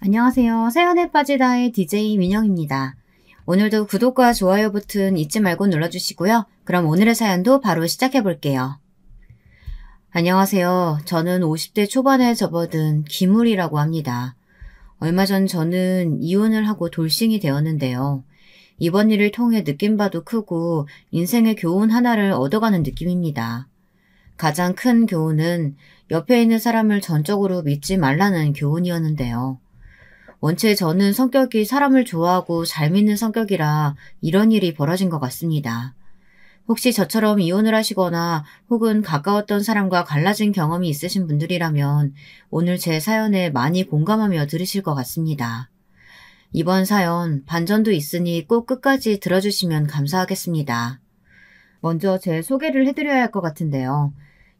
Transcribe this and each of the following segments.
안녕하세요. 사연에 빠지다의 DJ 민영입니다. 오늘도 구독과 좋아요 버튼 잊지 말고 눌러주시고요. 그럼 오늘의 사연도 바로 시작해 볼게요. 안녕하세요. 저는 50대 초반에 접어든 김울이라고 합니다. 얼마 전 저는 이혼을 하고 돌싱이 되었는데요. 이번 일을 통해 느낀 바도 크고 인생의 교훈 하나를 얻어가는 느낌입니다. 가장 큰 교훈은 옆에 있는 사람을 전적으로 믿지 말라는 교훈이었는데요. 원체 저는 성격이 사람을 좋아하고 잘 믿는 성격이라 이런 일이 벌어진 것 같습니다. 혹시 저처럼 이혼을 하시거나 혹은 가까웠던 사람과 갈라진 경험이 있으신 분들이라면 오늘 제 사연에 많이 공감하며 들으실 것 같습니다. 이번 사연 반전도 있으니 꼭 끝까지 들어주시면 감사하겠습니다. 먼저 제 소개를 해드려야 할 것 같은데요.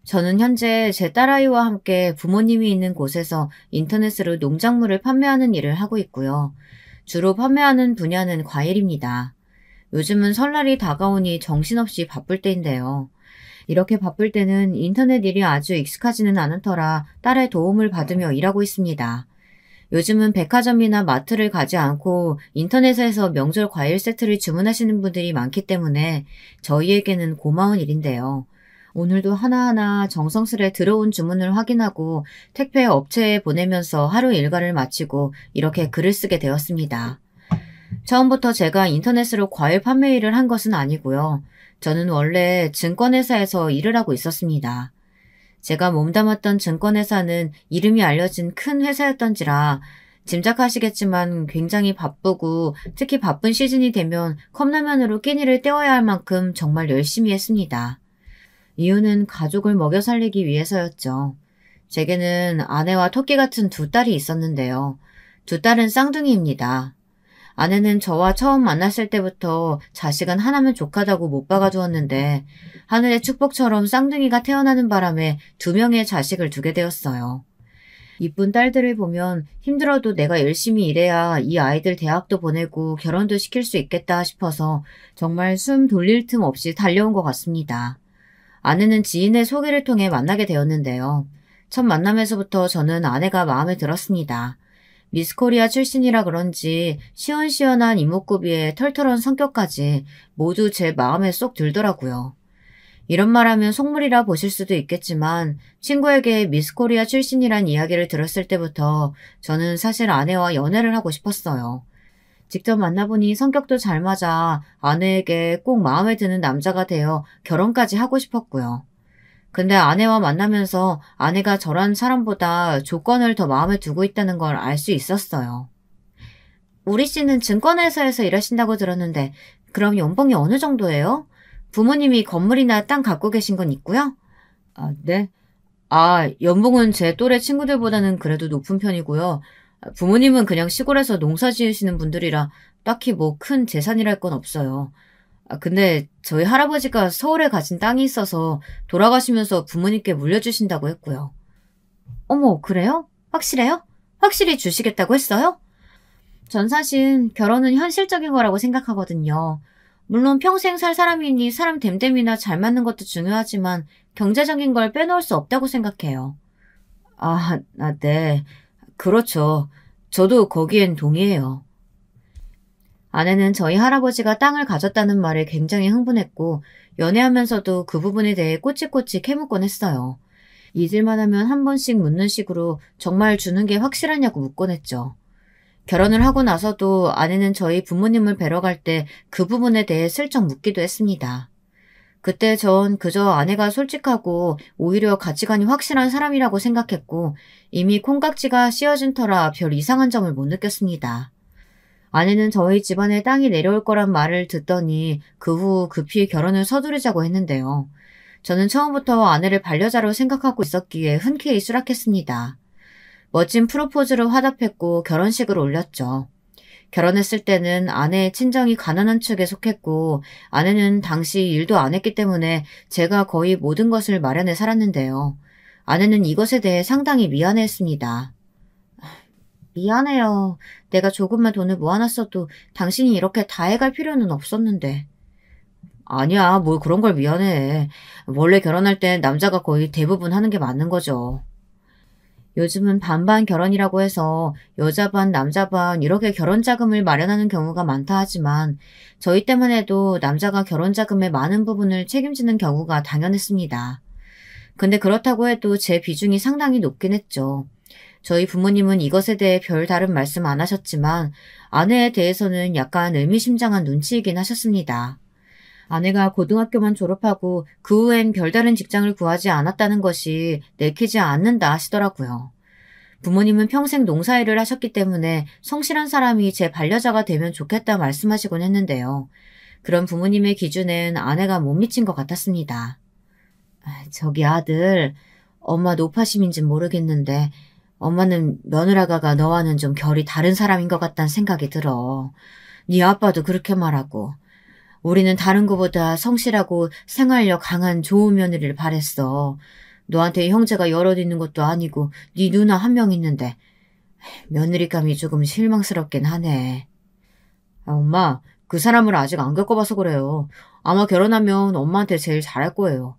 저는 현재 제 딸아이와 함께 부모님이 있는 곳에서 인터넷으로 농작물을 판매하는 일을 하고 있고요. 주로 판매하는 분야는 과일입니다. 요즘은 설날이 다가오니 정신없이 바쁠 때인데요. 이렇게 바쁠 때는 인터넷 일이 아주 익숙하지는 않은 터라 딸의 도움을 받으며 일하고 있습니다. 요즘은 백화점이나 마트를 가지 않고 인터넷에서 명절 과일 세트를 주문하시는 분들이 많기 때문에 저희에게는 고마운 일인데요. 오늘도 하나하나 정성스레 들어온 주문을 확인하고 택배 업체에 보내면서 하루 일과를 마치고 이렇게 글을 쓰게 되었습니다. 처음부터 제가 인터넷으로 과일 판매 일을 한 것은 아니고요. 저는 원래 증권회사에서 일을 하고 있었습니다. 제가 몸담았던 증권회사는 이름이 알려진 큰 회사였던지라 짐작하시겠지만 굉장히 바쁘고 특히 바쁜 시즌이 되면 컵라면으로 끼니를 때워야 할 만큼 정말 열심히 했습니다. 이유는 가족을 먹여 살리기 위해서였죠. 제게는 아내와 토끼 같은 두 딸이 있었는데요. 두 딸은 쌍둥이입니다. 아내는 저와 처음 만났을 때부터 자식은 하나면 족하다고 못 박아주었는데 하늘의 축복처럼 쌍둥이가 태어나는 바람에 두 명의 자식을 두게 되었어요. 이쁜 딸들을 보면 힘들어도 내가 열심히 일해야 이 아이들 대학도 보내고 결혼도 시킬 수 있겠다 싶어서 정말 숨 돌릴 틈 없이 달려온 것 같습니다. 아내는 지인의 소개를 통해 만나게 되었는데요. 첫 만남에서부터 저는 아내가 마음에 들었습니다. 미스코리아 출신이라 그런지 시원시원한 이목구비에 털털한 성격까지 모두 제 마음에 쏙 들더라고요. 이런 말하면 속물이라 보실 수도 있겠지만 친구에게 미스코리아 출신이란 이야기를 들었을 때부터 저는 사실 아내와 연애를 하고 싶었어요. 직접 만나보니 성격도 잘 맞아 아내에게 꼭 마음에 드는 남자가 되어 결혼까지 하고 싶었고요. 근데 아내와 만나면서 아내가 저런 사람보다 조건을 더 마음에 두고 있다는 걸 알 수 있었어요. 우리 씨는 증권회사에서 일하신다고 들었는데 그럼 연봉이 어느 정도예요? 부모님이 건물이나 땅 갖고 계신 건 있고요? 네. 연봉은 제 또래 친구들보다는 그래도 높은 편이고요. 부모님은 그냥 시골에서 농사 지으시는 분들이라 딱히 뭐 큰 재산이랄 건 없어요. 근데 저희 할아버지가 서울에 가진 땅이 있어서 돌아가시면서 부모님께 물려주신다고 했고요. 어머, 그래요? 확실해요? 확실히 주시겠다고 했어요? 전 사실 결혼은 현실적인 거라고 생각하거든요. 물론 평생 살 사람이니 사람 됨됨이나 잘 맞는 것도 중요하지만 경제적인 걸 빼놓을 수 없다고 생각해요. 네. 그렇죠. 저도 거기엔 동의해요. 아내는 저희 할아버지가 땅을 가졌다는 말에 굉장히 흥분했고 연애하면서도 그 부분에 대해 꼬치꼬치 캐묻곤 했어요. 잊을만 하면 한 번씩 묻는 식으로 정말 주는 게 확실하냐고 묻곤 했죠. 결혼을 하고 나서도 아내는 저희 부모님을 뵈러 갈 때 그 부분에 대해 슬쩍 묻기도 했습니다. 그때 전 그저 아내가 솔직하고 오히려 가치관이 확실한 사람이라고 생각했고 이미 콩깍지가 씌어진 터라 별 이상한 점을 못 느꼈습니다. 아내는 저희 집안에 땅이 내려올 거란 말을 듣더니 그 후 급히 결혼을 서두르자고 했는데요. 저는 처음부터 아내를 반려자로 생각하고 있었기에 흔쾌히 수락했습니다. 멋진 프로포즈로 화답했고 결혼식을 올렸죠. 결혼했을 때는 아내의 친정이 가난한 축에 속했고 아내는 당시 일도 안 했기 때문에 제가 거의 모든 것을 마련해 살았는데요. 아내는 이것에 대해 상당히 미안해했습니다. 미안해요. 내가 조금만 돈을 모아놨어도 당신이 이렇게 다 해갈 필요는 없었는데. 아니야, 뭘 그런 걸 미안해. 원래 결혼할 땐 남자가 거의 대부분 하는 게 맞는 거죠. 요즘은 반반 결혼이라고 해서 여자 반, 남자 반 이렇게 결혼 자금을 마련하는 경우가 많다 하지만 저희 때만 해도 남자가 결혼 자금의 많은 부분을 책임지는 경우가 당연했습니다. 근데 그렇다고 해도 제 비중이 상당히 높긴 했죠. 저희 부모님은 이것에 대해 별 다른 말씀 안 하셨지만 아내에 대해서는 약간 의미심장한 눈치이긴 하셨습니다. 아내가 고등학교만 졸업하고 그 후엔 별다른 직장을 구하지 않았다는 것이 내키지 않는다 하시더라고요. 부모님은 평생 농사일을 하셨기 때문에 성실한 사람이 제 반려자가 되면 좋겠다 말씀하시곤 했는데요. 그런 부모님의 기준엔 아내가 못 미친 것 같았습니다. 저기 아들, 엄마 노파심인진 모르겠는데 엄마는 며느라가가 너와는 좀 결이 다른 사람인 것 같다는 생각이 들어. 네 아빠도 그렇게 말하고. 우리는 다른 것보다 성실하고 생활력 강한 좋은 며느리를 바랬어. 너한테 형제가 여럿 있는 것도 아니고 네 누나 한 명 있는데 며느리감이 조금 실망스럽긴 하네. 엄마, 그 사람을 아직 안 겪어봐서 그래요. 아마 결혼하면 엄마한테 제일 잘할 거예요.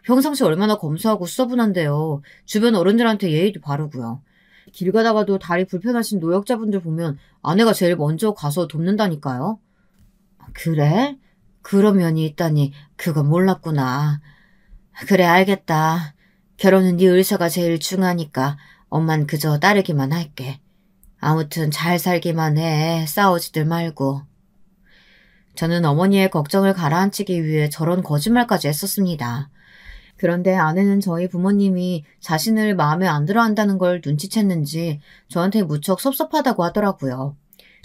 평상시 얼마나 검소하고 수더분한데요. 주변 어른들한테 예의도 바르고요. 길 가다가도 다리 불편하신 노약자분들 보면 아내가 제일 먼저 가서 돕는다니까요. 그래? 그런 면이 있다니 그건 몰랐구나. 그래 알겠다. 결혼은 네 의사가 제일 중하니까 엄만 그저 따르기만 할게. 아무튼 잘 살기만 해. 싸우지들 말고. 저는 어머니의 걱정을 가라앉히기 위해 저런 거짓말까지 했었습니다. 그런데 아내는 저희 부모님이 자신을 마음에 안 들어 한다는 걸 눈치챘는지 저한테 무척 섭섭하다고 하더라고요.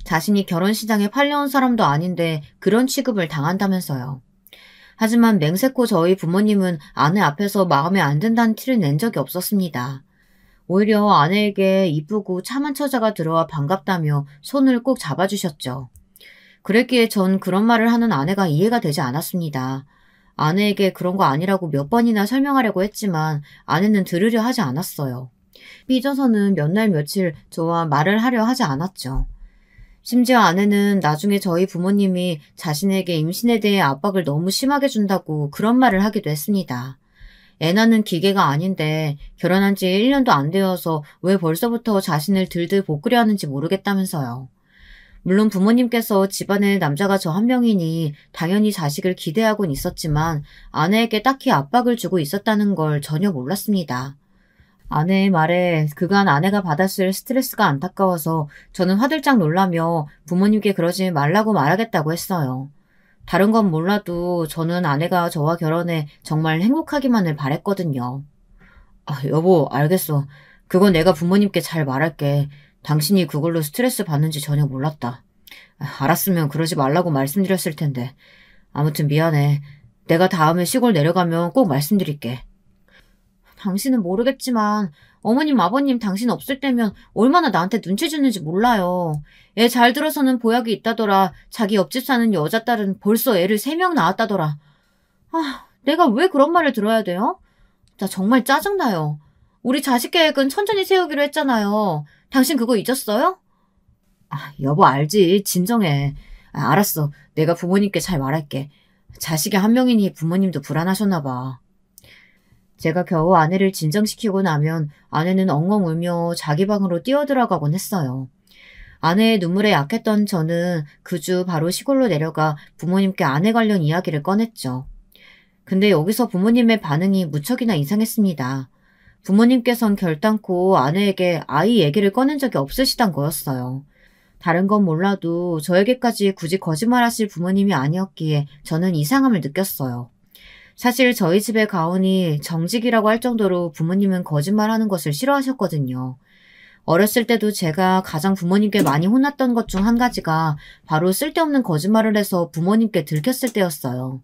자신이 결혼시장에 팔려온 사람도 아닌데 그런 취급을 당한다면서요. 하지만 맹세코 저희 부모님은 아내 앞에서 마음에 안 든다는 티를 낸 적이 없었습니다. 오히려 아내에게 이쁘고 참한 처자가 들어와 반갑다며 손을 꼭 잡아주셨죠. 그랬기에 전 그런 말을 하는 아내가 이해가 되지 않았습니다. 아내에게 그런 거 아니라고 몇 번이나 설명하려고 했지만 아내는 들으려 하지 않았어요. 삐져서는 몇 날 며칠 저와 말을 하려 하지 않았죠. 심지어 아내는 나중에 저희 부모님이 자신에게 임신에 대해 압박을 너무 심하게 준다고 그런 말을 하기도 했습니다. 애 낳는 기계가 아닌데 결혼한 지 1년도 안 되어서 왜 벌써부터 자신을 들들 볶으려 하는지 모르겠다면서요. 물론 부모님께서 집안에 남자가 저 한 명이니 당연히 자식을 기대하곤 있었지만 아내에게 딱히 압박을 주고 있었다는 걸 전혀 몰랐습니다. 아내의 말에 그간 아내가 받았을 스트레스가 안타까워서 저는 화들짝 놀라며 부모님께 그러지 말라고 말하겠다고 했어요. 다른 건 몰라도 저는 아내가 저와 결혼해 정말 행복하기만을 바랬거든요. 여보, 알겠어. 그건 내가 부모님께 잘 말할게. 당신이 그걸로 스트레스 받는지 전혀 몰랐다. 알았으면 그러지 말라고 말씀드렸을 텐데. 아무튼 미안해. 내가 다음에 시골 내려가면 꼭 말씀드릴게. 당신은 모르겠지만 어머님, 아버님 당신 없을 때면 얼마나 나한테 눈치 주는지 몰라요. 애 잘 들어서는 보약이 있다더라. 자기 옆집 사는 여자 딸은 벌써 애를 3명 낳았다더라. 내가 왜 그런 말을 들어야 돼요? 나 정말 짜증나요. 우리 자식 계획은 천천히 세우기로 했잖아요. 당신 그거 잊었어요? 여보 알지. 진정해. 알았어. 내가 부모님께 잘 말할게. 자식이 한 명이니 부모님도 불안하셨나 봐. 제가 겨우 아내를 진정시키고 나면 아내는 엉엉 울며 자기 방으로 뛰어들어가곤 했어요. 아내의 눈물에 약했던 저는 그 주 바로 시골로 내려가 부모님께 아내 관련 이야기를 꺼냈죠. 근데 여기서 부모님의 반응이 무척이나 이상했습니다. 부모님께선 결단코 아내에게 아이 얘기를 꺼낸 적이 없으시단 거였어요. 다른 건 몰라도 저에게까지 굳이 거짓말하실 부모님이 아니었기에 저는 이상함을 느꼈어요. 사실 저희 집의 가훈이 정직이라고 할 정도로 부모님은 거짓말하는 것을 싫어하셨거든요. 어렸을 때도 제가 가장 부모님께 많이 혼났던 것 중 한 가지가 바로 쓸데없는 거짓말을 해서 부모님께 들켰을 때였어요.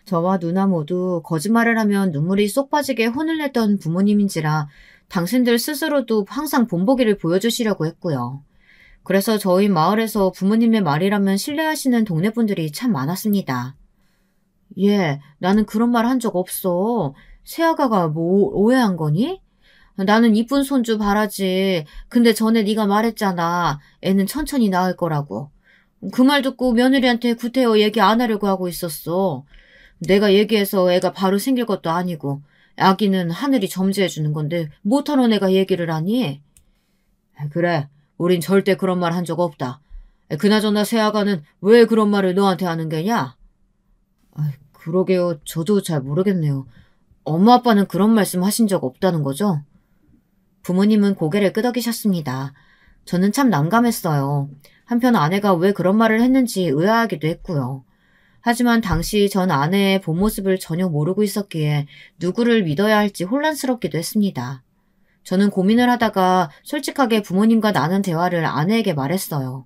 저와 누나 모두 거짓말을 하면 눈물이 쏙 빠지게 혼을 내던 부모님인지라 당신들 스스로도 항상 본보기를 보여주시려고 했고요. 그래서 저희 마을에서 부모님의 말이라면 신뢰하시는 동네분들이 참 많았습니다. 나는 그런 말 한 적 없어. 새아가가 뭐 오해한 거니? 나는 이쁜 손주 바라지. 근데 전에 네가 말했잖아. 애는 천천히 낳을 거라고. 그 말 듣고 며느리한테 구태여 얘기 안 하려고 하고 있었어. 내가 얘기해서 애가 바로 생길 것도 아니고 아기는 하늘이 점지해 주는 건데 못하러 내가 얘기를 하니? 그래, 우린 절대 그런 말 한 적 없다. 그나저나 새아가는 왜 그런 말을 너한테 하는 게냐? 그러게요. 저도 잘 모르겠네요. 엄마 아빠는 그런 말씀 하신 적 없다는 거죠? 부모님은 고개를 끄덕이셨습니다. 저는 참 난감했어요. 한편 아내가 왜 그런 말을 했는지 의아하기도 했고요. 하지만 당시 전 아내의 본 모습을 전혀 모르고 있었기에 누구를 믿어야 할지 혼란스럽기도 했습니다. 저는 고민을 하다가 솔직하게 부모님과 나눈 대화를 아내에게 말했어요.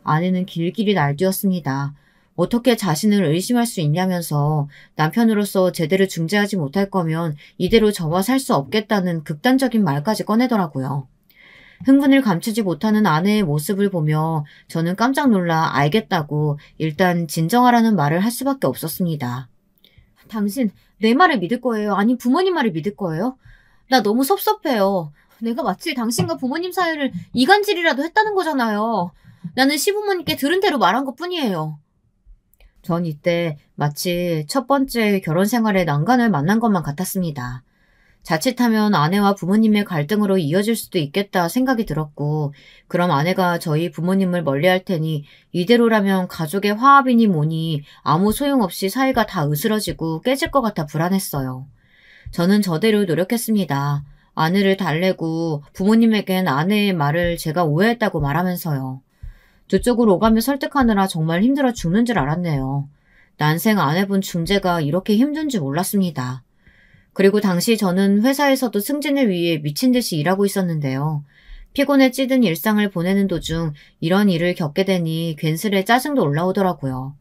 아내는 길길이 날뛰었습니다. 어떻게 자신을 의심할 수 있냐면서 남편으로서 제대로 중재하지 못할 거면 이대로 저와 살 수 없겠다는 극단적인 말까지 꺼내더라고요. 흥분을 감추지 못하는 아내의 모습을 보며 저는 깜짝 놀라 알겠다고 일단 진정하라는 말을 할 수밖에 없었습니다. 당신 내 말을 믿을 거예요? 아님 부모님 말을 믿을 거예요? 나 너무 섭섭해요. 내가 마치 당신과 부모님 사이를 이간질이라도 했다는 거잖아요. 나는 시부모님께 들은 대로 말한 것뿐이에요. 전 이때 마치 첫 번째 결혼 생활의 난관을 만난 것만 같았습니다. 자칫하면 아내와 부모님의 갈등으로 이어질 수도 있겠다 생각이 들었고, 그럼 아내가 저희 부모님을 멀리할 테니 이대로라면 가족의 화합이니 뭐니 아무 소용없이 사이가 다 으스러지고 깨질 것 같아 불안했어요. 저는 저대로 노력했습니다. 아내를 달래고 부모님에겐 아내의 말을 제가 오해했다고 말하면서요. 두 쪽을 오가며 설득하느라 정말 힘들어 죽는 줄 알았네요. 난생 아내분 중재가 이렇게 힘든 줄 몰랐습니다. 그리고 당시 저는 회사에서도 승진을 위해 미친 듯이 일하고 있었는데요. 피곤에 찌든 일상을 보내는 도중 이런 일을 겪게 되니 괜스레 짜증도 올라오더라고요.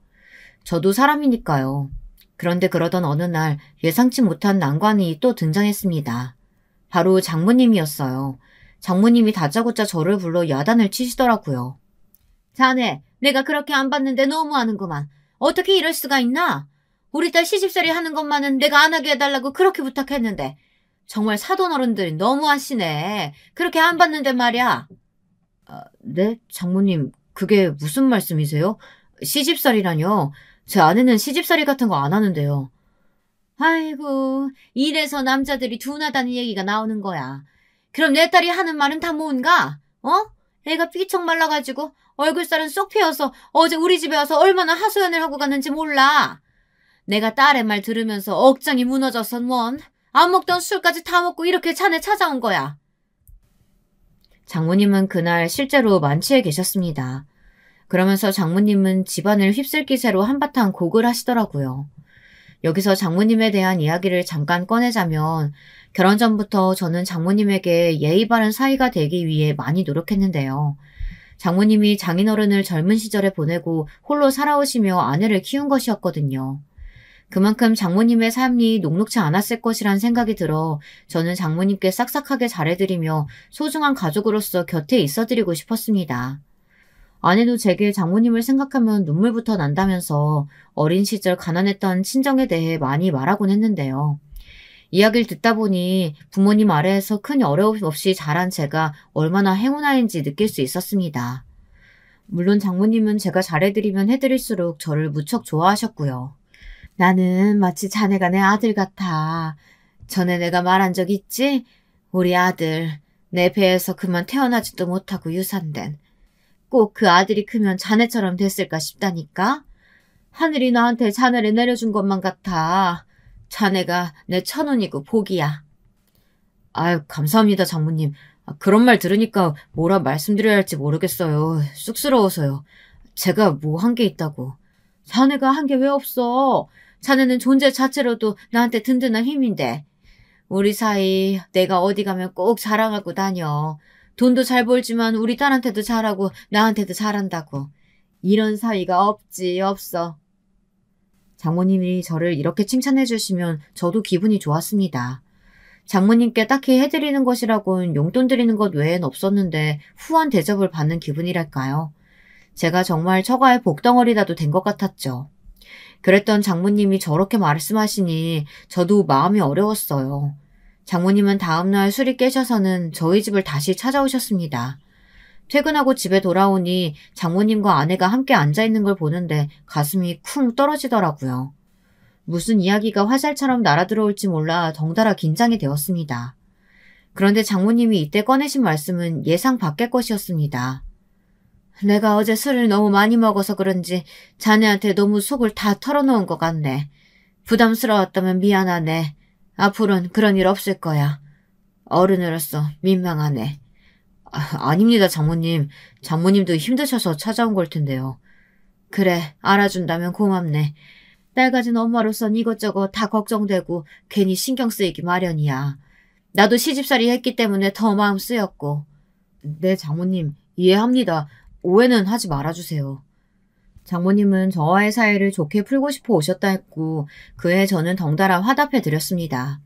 저도 사람이니까요. 그런데 그러던 어느 날 예상치 못한 난관이 또 등장했습니다. 바로 장모님이었어요. 장모님이 다짜고짜 저를 불러 야단을 치시더라고요. 자네, 내가 그렇게 안 봤는데 너무하는구만. 어떻게 이럴 수가 있나? 우리 딸 시집살이 하는 것만은 내가 안 하게 해달라고 그렇게 부탁했는데 정말 사돈 어른들이 너무하시네. 그렇게 안 봤는데 말이야. 네? 장모님, 그게 무슨 말씀이세요? 시집살이라뇨? 제 아내는 시집살이 같은 거 안 하는데요. 아이고, 이래서 남자들이 둔하다는 얘기가 나오는 거야. 그럼 내 딸이 하는 말은 다 뭔가? 애가 삐쩍 말라가지고 얼굴살은 쏙 피어서 어제 우리 집에 와서 얼마나 하소연을 하고 갔는지 몰라. 내가 딸의 말 들으면서 억장이 무너져서 뭔 안 먹던 술까지 다 먹고 이렇게 자네 찾아온 거야. 장모님은 그날 실제로 만취해 계셨습니다. 그러면서 장모님은 집안을 휩쓸 기세로 한바탕 곡을 하시더라고요. 여기서 장모님에 대한 이야기를 잠깐 꺼내자면 결혼 전부터 저는 장모님에게 예의 바른 사이가 되기 위해 많이 노력했는데요. 장모님이 장인어른을 젊은 시절에 보내고 홀로 살아오시며 아내를 키운 것이었거든요. 그만큼 장모님의 삶이 녹록지 않았을 것이란 생각이 들어 저는 장모님께 싹싹하게 잘해드리며 소중한 가족으로서 곁에 있어드리고 싶었습니다. 아내도 제게 장모님을 생각하면 눈물부터 난다면서 어린 시절 가난했던 친정에 대해 많이 말하곤 했는데요. 이야기를 듣다 보니 부모님 아래에서 큰 어려움 없이 자란 제가 얼마나 행운아인지 느낄 수 있었습니다. 물론 장모님은 제가 잘해드리면 해드릴수록 저를 무척 좋아하셨고요. 나는 마치 자네가 내 아들 같아. 전에 내가 말한 적 있지? 우리 아들, 내 배에서 그만 태어나지도 못하고 유산된. 꼭 그 아들이 크면 자네처럼 됐을까 싶다니까? 하늘이 나한테 자네를 내려준 것만 같아. 자네가 내 천운이고 복이야. 아유, 감사합니다, 장모님. 그런 말 들으니까 뭐라 말씀드려야 할지 모르겠어요. 쑥스러워서요. 제가 뭐 한 게 있다고. 자네가 한 게 왜 없어? 자네는 존재 자체로도 나한테 든든한 힘인데. 우리 사이 내가 어디 가면 꼭 자랑하고 다녀. 돈도 잘 벌지만 우리 딸한테도 잘하고 나한테도 잘한다고. 이런 사이가 없지, 없어. 장모님이 저를 이렇게 칭찬해 주시면 저도 기분이 좋았습니다. 장모님께 딱히 해드리는 것이라곤 용돈 드리는 것 외엔 없었는데 후한 대접을 받는 기분이랄까요. 제가 정말 처가의 복덩어리라도 된 것 같았죠. 그랬던 장모님이 저렇게 말씀하시니 저도 마음이 어려웠어요. 장모님은 다음날 술이 깨셔서는 저희 집을 다시 찾아오셨습니다. 퇴근하고 집에 돌아오니 장모님과 아내가 함께 앉아있는 걸 보는데 가슴이 쿵 떨어지더라고요. 무슨 이야기가 화살처럼 날아들어올지 몰라 덩달아 긴장이 되었습니다. 그런데 장모님이 이때 꺼내신 말씀은 예상 밖의 것이었습니다. 내가 어제 술을 너무 많이 먹어서 그런지 자네한테 너무 속을 다 털어놓은 것 같네. 부담스러웠다면 미안하네. 앞으로는 그런 일 없을 거야. 어른으로서 민망하네. 아닙니다, 장모님. 장모님도 힘드셔서 찾아온 걸 텐데요. 그래, 알아준다면 고맙네. 딸 가진 엄마로선 이것저것 다 걱정되고 괜히 신경 쓰이기 마련이야. 나도 시집살이 했기 때문에 더 마음 쓰였고. 네, 장모님. 이해합니다. 오해는 하지 말아주세요. 장모님은 저와의 사이를 좋게 풀고 싶어 오셨다 했고 그해 저는 덩달아 화답해 드렸습니다.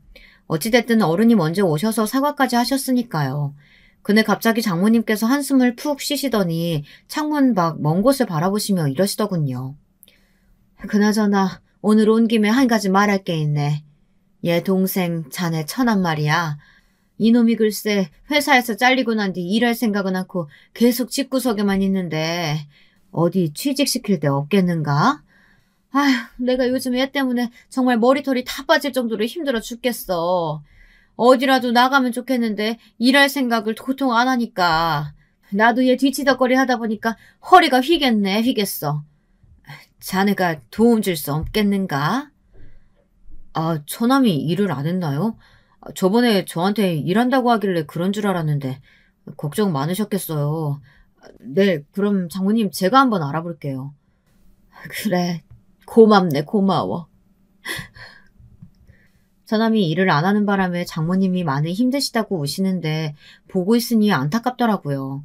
어찌됐든 어른이 먼저 오셔서 사과까지 하셨으니까요. 그날 갑자기 장모님께서 한숨을 푹 쉬시더니 창문 밖 먼 곳을 바라보시며 이러시더군요. 그나저나 오늘 온 김에 한 가지 말할 게 있네. 얘 동생 자네 처남 말이야. 이놈이 글쎄 회사에서 잘리고 난 뒤 일할 생각은 않고 계속 집구석에만 있는데 어디 취직시킬 데 없겠는가? 아휴, 내가 요즘 얘 때문에 정말 머리털이 다 빠질 정도로 힘들어 죽겠어. 어디라도 나가면 좋겠는데 일할 생각을 도통 안 하니까. 나도 얘 뒤치덕거리 하다 보니까 허리가 휘겠어. 자네가 도움 줄 수 없겠는가? 처남이 일을 안 했나요? 저번에 저한테 일한다고 하길래 그런 줄 알았는데 걱정 많으셨겠어요. 네, 그럼 장모님 제가 한번 알아볼게요. 그래, 고맙네, 고마워. 처남이 일을 안 하는 바람에 장모님이 많이 힘드시다고 우시는데 보고 있으니 안타깝더라고요.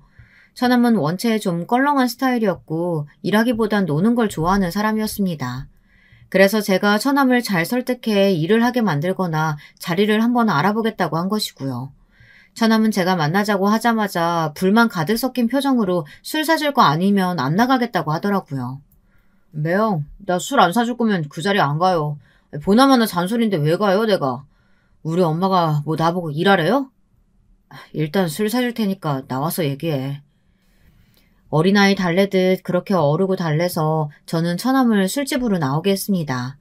처남은 원체 좀 껄렁한 스타일이었고 일하기보단 노는 걸 좋아하는 사람이었습니다. 그래서 제가 처남을 잘 설득해 일을 하게 만들거나 자리를 한번 알아보겠다고 한 것이고요. 처남은 제가 만나자고 하자마자 불만 가득 섞인 표정으로 술 사줄 거 아니면 안 나가겠다고 하더라고요. 매형, 나 술 안 사줄 거면 그 자리 안 가요. 보나마나 잔소리인데 왜 가요, 내가? 우리 엄마가 뭐 나보고 일하래요? 일단 술 사줄 테니까 나와서 얘기해. 어린아이 달래듯 그렇게 어르고 달래서 저는 처남을 술집으로 나오게 했습니다.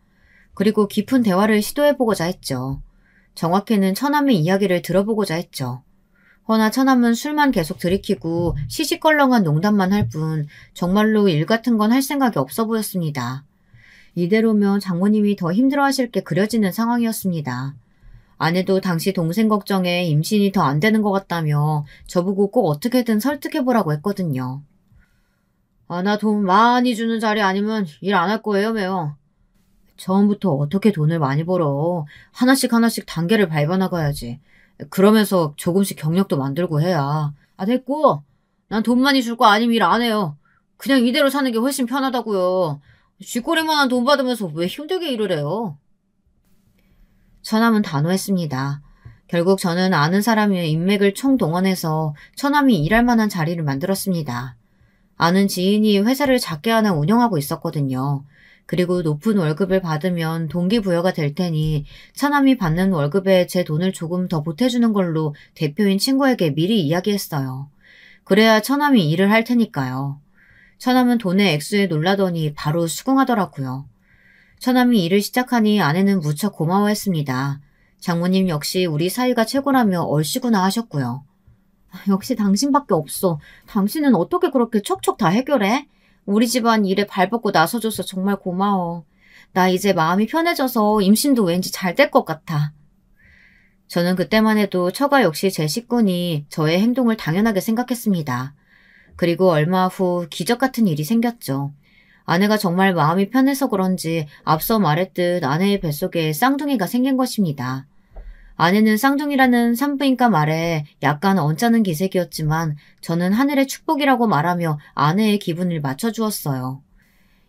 그리고 깊은 대화를 시도해보고자 했죠. 정확히는 처남의 이야기를 들어보고자 했죠. 허나 처남은 술만 계속 들이키고 시시껄렁한 농담만 할 뿐 정말로 일 같은 건 할 생각이 없어 보였습니다. 이대로면 장모님이 더 힘들어하실 게 그려지는 상황이었습니다. 아내도 당시 동생 걱정에 임신이 더 안 되는 것 같다며 저보고 꼭 어떻게든 설득해보라고 했거든요. 나 돈 많이 주는 자리 아니면 일 안 할 거예요, 매형. 처음부터 어떻게 돈을 많이 벌어. 하나씩 단계를 밟아나가야지. 그러면서 조금씩 경력도 만들고 해야. 됐고. 난 돈 많이 줄 거 아니면 일 안 해요. 그냥 이대로 사는 게 훨씬 편하다고요. 쥐꼬리만한 돈 받으면서 왜 힘들게 일을 해요? 처남은 단호했습니다. 결국 저는 아는 사람의 인맥을 총동원해서 처남이 일할 만한 자리를 만들었습니다. 아는 지인이 회사를 작게 하나 운영하고 있었거든요. 그리고 높은 월급을 받으면 동기부여가 될 테니 처남이 받는 월급에 제 돈을 조금 더 보태주는 걸로 대표인 친구에게 미리 이야기했어요. 그래야 처남이 일을 할 테니까요. 처남은 돈의 액수에 놀라더니 바로 수긍하더라고요. 처남이 일을 시작하니 아내는 무척 고마워했습니다. 장모님 역시 우리 사이가 최고라며 얼씨구나 하셨고요. 역시 당신밖에 없어. 당신은 어떻게 그렇게 척척 다 해결해? 우리 집안 일에 발벗고 나서줘서 정말 고마워. 나 이제 마음이 편해져서 임신도 왠지 잘 될 것 같아. 저는 그때만 해도 처가 역시 제 식구니 저의 행동을 당연하게 생각했습니다. 그리고 얼마 후 기적 같은 일이 생겼죠. 아내가 정말 마음이 편해서 그런지 앞서 말했듯 아내의 뱃속에 쌍둥이가 생긴 것입니다. 아내는 쌍둥이라는 산부인과 말에 약간 언짢은 기색이었지만 저는 하늘의 축복이라고 말하며 아내의 기분을 맞춰주었어요.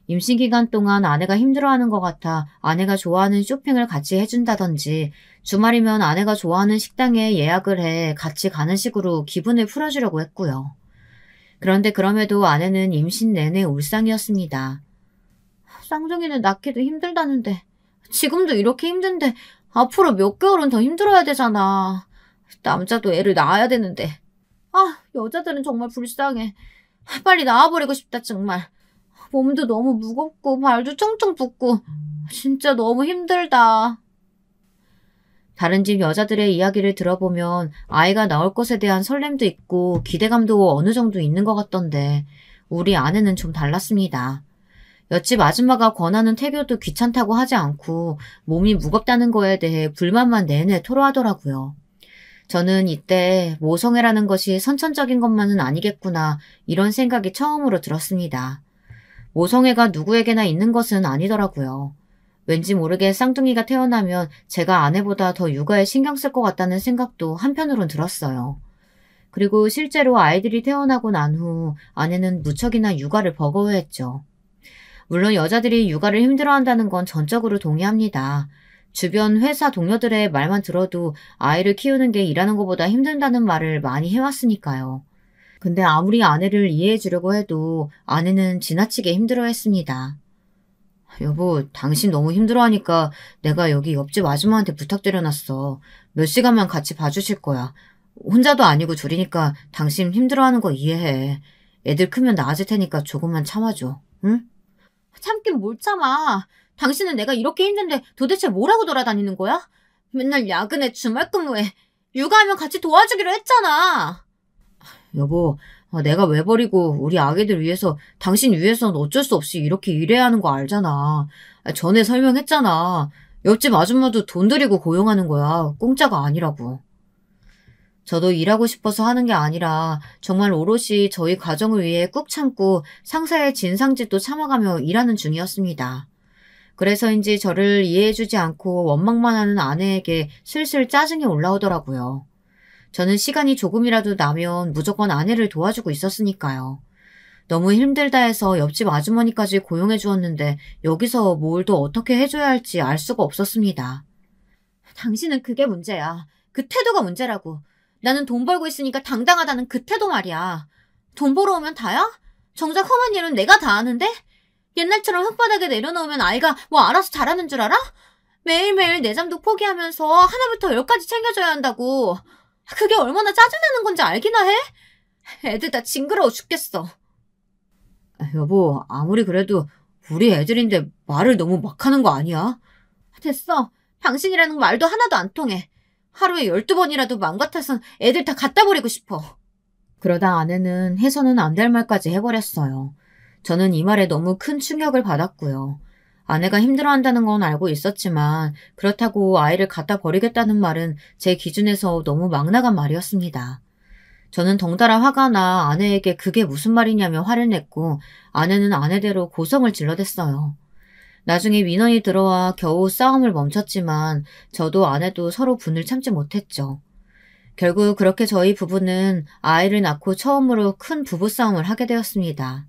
임신 기간 동안 아내가 힘들어하는 것 같아 아내가 좋아하는 쇼핑을 같이 해준다든지 주말이면 아내가 좋아하는 식당에 예약을 해 같이 가는 식으로 기분을 풀어주려고 했고요. 그런데 그럼에도 아내는 임신 내내 울상이었습니다. 쌍둥이는 낳기도 힘들다는데 지금도 이렇게 힘든데 앞으로 몇 개월은 더 힘들어야 되잖아. 남자도 애를 낳아야 되는데. 여자들은 정말 불쌍해. 빨리 낳아버리고 싶다 정말. 몸도 너무 무겁고 발도 쫑쫑 붓고 진짜 너무 힘들다. 다른 집 여자들의 이야기를 들어보면 아이가 나올 것에 대한 설렘도 있고 기대감도 어느 정도 있는 것 같던데 우리 아내는 좀 달랐습니다. 옆집 아줌마가 권하는 태교도 귀찮다고 하지 않고 몸이 무겁다는 거에 대해 불만만 내내 토로하더라고요. 저는 이때 모성애라는 것이 선천적인 것만은 아니겠구나 이런 생각이 처음으로 들었습니다. 모성애가 누구에게나 있는 것은 아니더라고요. 왠지 모르게 쌍둥이가 태어나면 제가 아내보다 더 육아에 신경 쓸 것 같다는 생각도 한편으론 들었어요. 그리고 실제로 아이들이 태어나고 난 후 아내는 무척이나 육아를 버거워했죠. 물론 여자들이 육아를 힘들어한다는 건 전적으로 동의합니다. 주변 회사 동료들의 말만 들어도 아이를 키우는 게 일하는 것보다 힘든다는 말을 많이 해왔으니까요. 근데 아무리 아내를 이해해 주려고 해도 아내는 지나치게 힘들어했습니다. 여보, 당신 너무 힘들어하니까 내가 여기 옆집 아줌마한테 부탁드려놨어. 몇 시간만 같이 봐주실 거야. 혼자도 아니고 둘이니까 당신 힘들어하는 거 이해해. 애들 크면 나아질 테니까 조금만 참아줘. 응? 참긴 뭘 참아. 당신은 내가 이렇게 힘든데 도대체 뭐라고 돌아다니는 거야? 맨날 야근에 주말 근무에 육아하면 같이 도와주기로 했잖아. 여보, 내가 왜 버리고 우리 아기들 위해서 당신 위해서는 어쩔 수 없이 이렇게 일해야 하는 거 알잖아. 전에 설명했잖아. 옆집 아줌마도 돈 들이고 고용하는 거야. 공짜가 아니라고. 저도 일하고 싶어서 하는 게 아니라 정말 오롯이 저희 가정을 위해 꾹 참고 상사의 진상짓도 참아가며 일하는 중이었습니다. 그래서인지 저를 이해해주지 않고 원망만 하는 아내에게 슬슬 짜증이 올라오더라고요. 저는 시간이 조금이라도 나면 무조건 아내를 도와주고 있었으니까요. 너무 힘들다 해서 옆집 아주머니까지 고용해 주었는데 여기서 뭘 더 어떻게 해줘야 할지 알 수가 없었습니다. 당신은 그게 문제야. 그 태도가 문제라고. 나는 돈 벌고 있으니까 당당하다는 그 태도 말이야. 돈 벌어오면 다야? 정작 험한 일은 내가 다 하는데? 옛날처럼 흙바닥에 내려놓으면 아이가 뭐 알아서 잘하는 줄 알아? 매일매일 내 잠도 포기하면서 하나부터 열까지 챙겨줘야 한다고. 그게 얼마나 짜증나는 건지 알기나 해? 애들 다 징그러워 죽겠어. 여보, 아무리 그래도 우리 애들인데 말을 너무 막 하는 거 아니야? 됐어. 당신이라는 말도 하나도 안 통해. 하루에 12번이라도 맘 같아선 애들 다 갖다 버리고 싶어. 그러다 아내는 해서는 안 될 말까지 해버렸어요. 저는 이 말에 너무 큰 충격을 받았고요. 아내가 힘들어한다는 건 알고 있었지만 그렇다고 아이를 갖다 버리겠다는 말은 제 기준에서 너무 막 나간 말이었습니다. 저는 덩달아 화가 나 아내에게 그게 무슨 말이냐며 화를 냈고 아내는 아내대로 고성을 질러댔어요. 나중에 민원이 들어와 겨우 싸움을 멈췄지만 저도 아내도 서로 분을 참지 못했죠. 결국 그렇게 저희 부부는 아이를 낳고 처음으로 큰 부부싸움을 하게 되었습니다.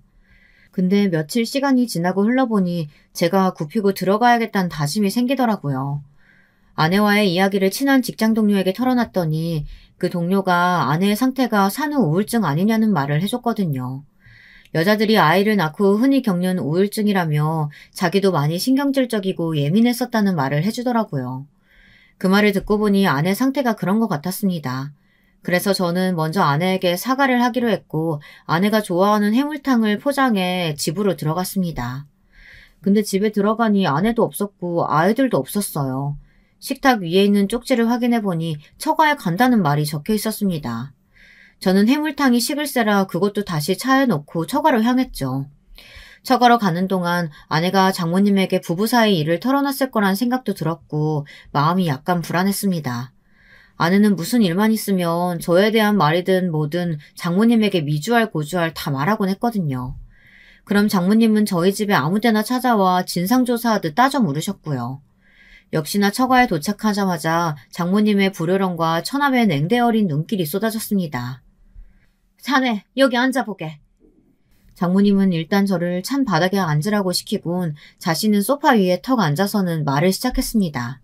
근데 며칠 시간이 지나고 흘러보니 제가 굽히고 들어가야겠다는 다짐이 생기더라고요. 아내와의 이야기를 친한 직장 동료에게 털어놨더니 그 동료가 아내의 상태가 산후 우울증 아니냐는 말을 해줬거든요. 여자들이 아이를 낳고 흔히 겪는 우울증이라며 자기도 많이 신경질적이고 예민했었다는 말을 해주더라고요. 그 말을 듣고 보니 아내 상태가 그런 것 같았습니다. 그래서 저는 먼저 아내에게 사과를 하기로 했고 아내가 좋아하는 해물탕을 포장해 집으로 들어갔습니다. 근데 집에 들어가니 아내도 없었고 아이들도 없었어요. 식탁 위에 있는 쪽지를 확인해 보니 처가에 간다는 말이 적혀 있었습니다. 저는 해물탕이 식을세라 그것도 다시 차에 넣고 처가로 향했죠. 처가로 가는 동안 아내가 장모님에게 부부 사이 일을 털어놨을 거란 생각도 들었고 마음이 약간 불안했습니다. 아내는 무슨 일만 있으면 저에 대한 말이든 뭐든 장모님에게 미주알 고주알 다 말하곤 했거든요. 그럼 장모님은 저희 집에 아무 때나 찾아와 진상조사하듯 따져 물으셨고요. 역시나 처가에 도착하자마자 장모님의 불효령과 처남의 냉대 어린 눈길이 쏟아졌습니다. 자네, 여기 앉아보게. 장모님은 일단 저를 찬 바닥에 앉으라고 시키곤 자신은 소파 위에 턱 앉아서는 말을 시작했습니다.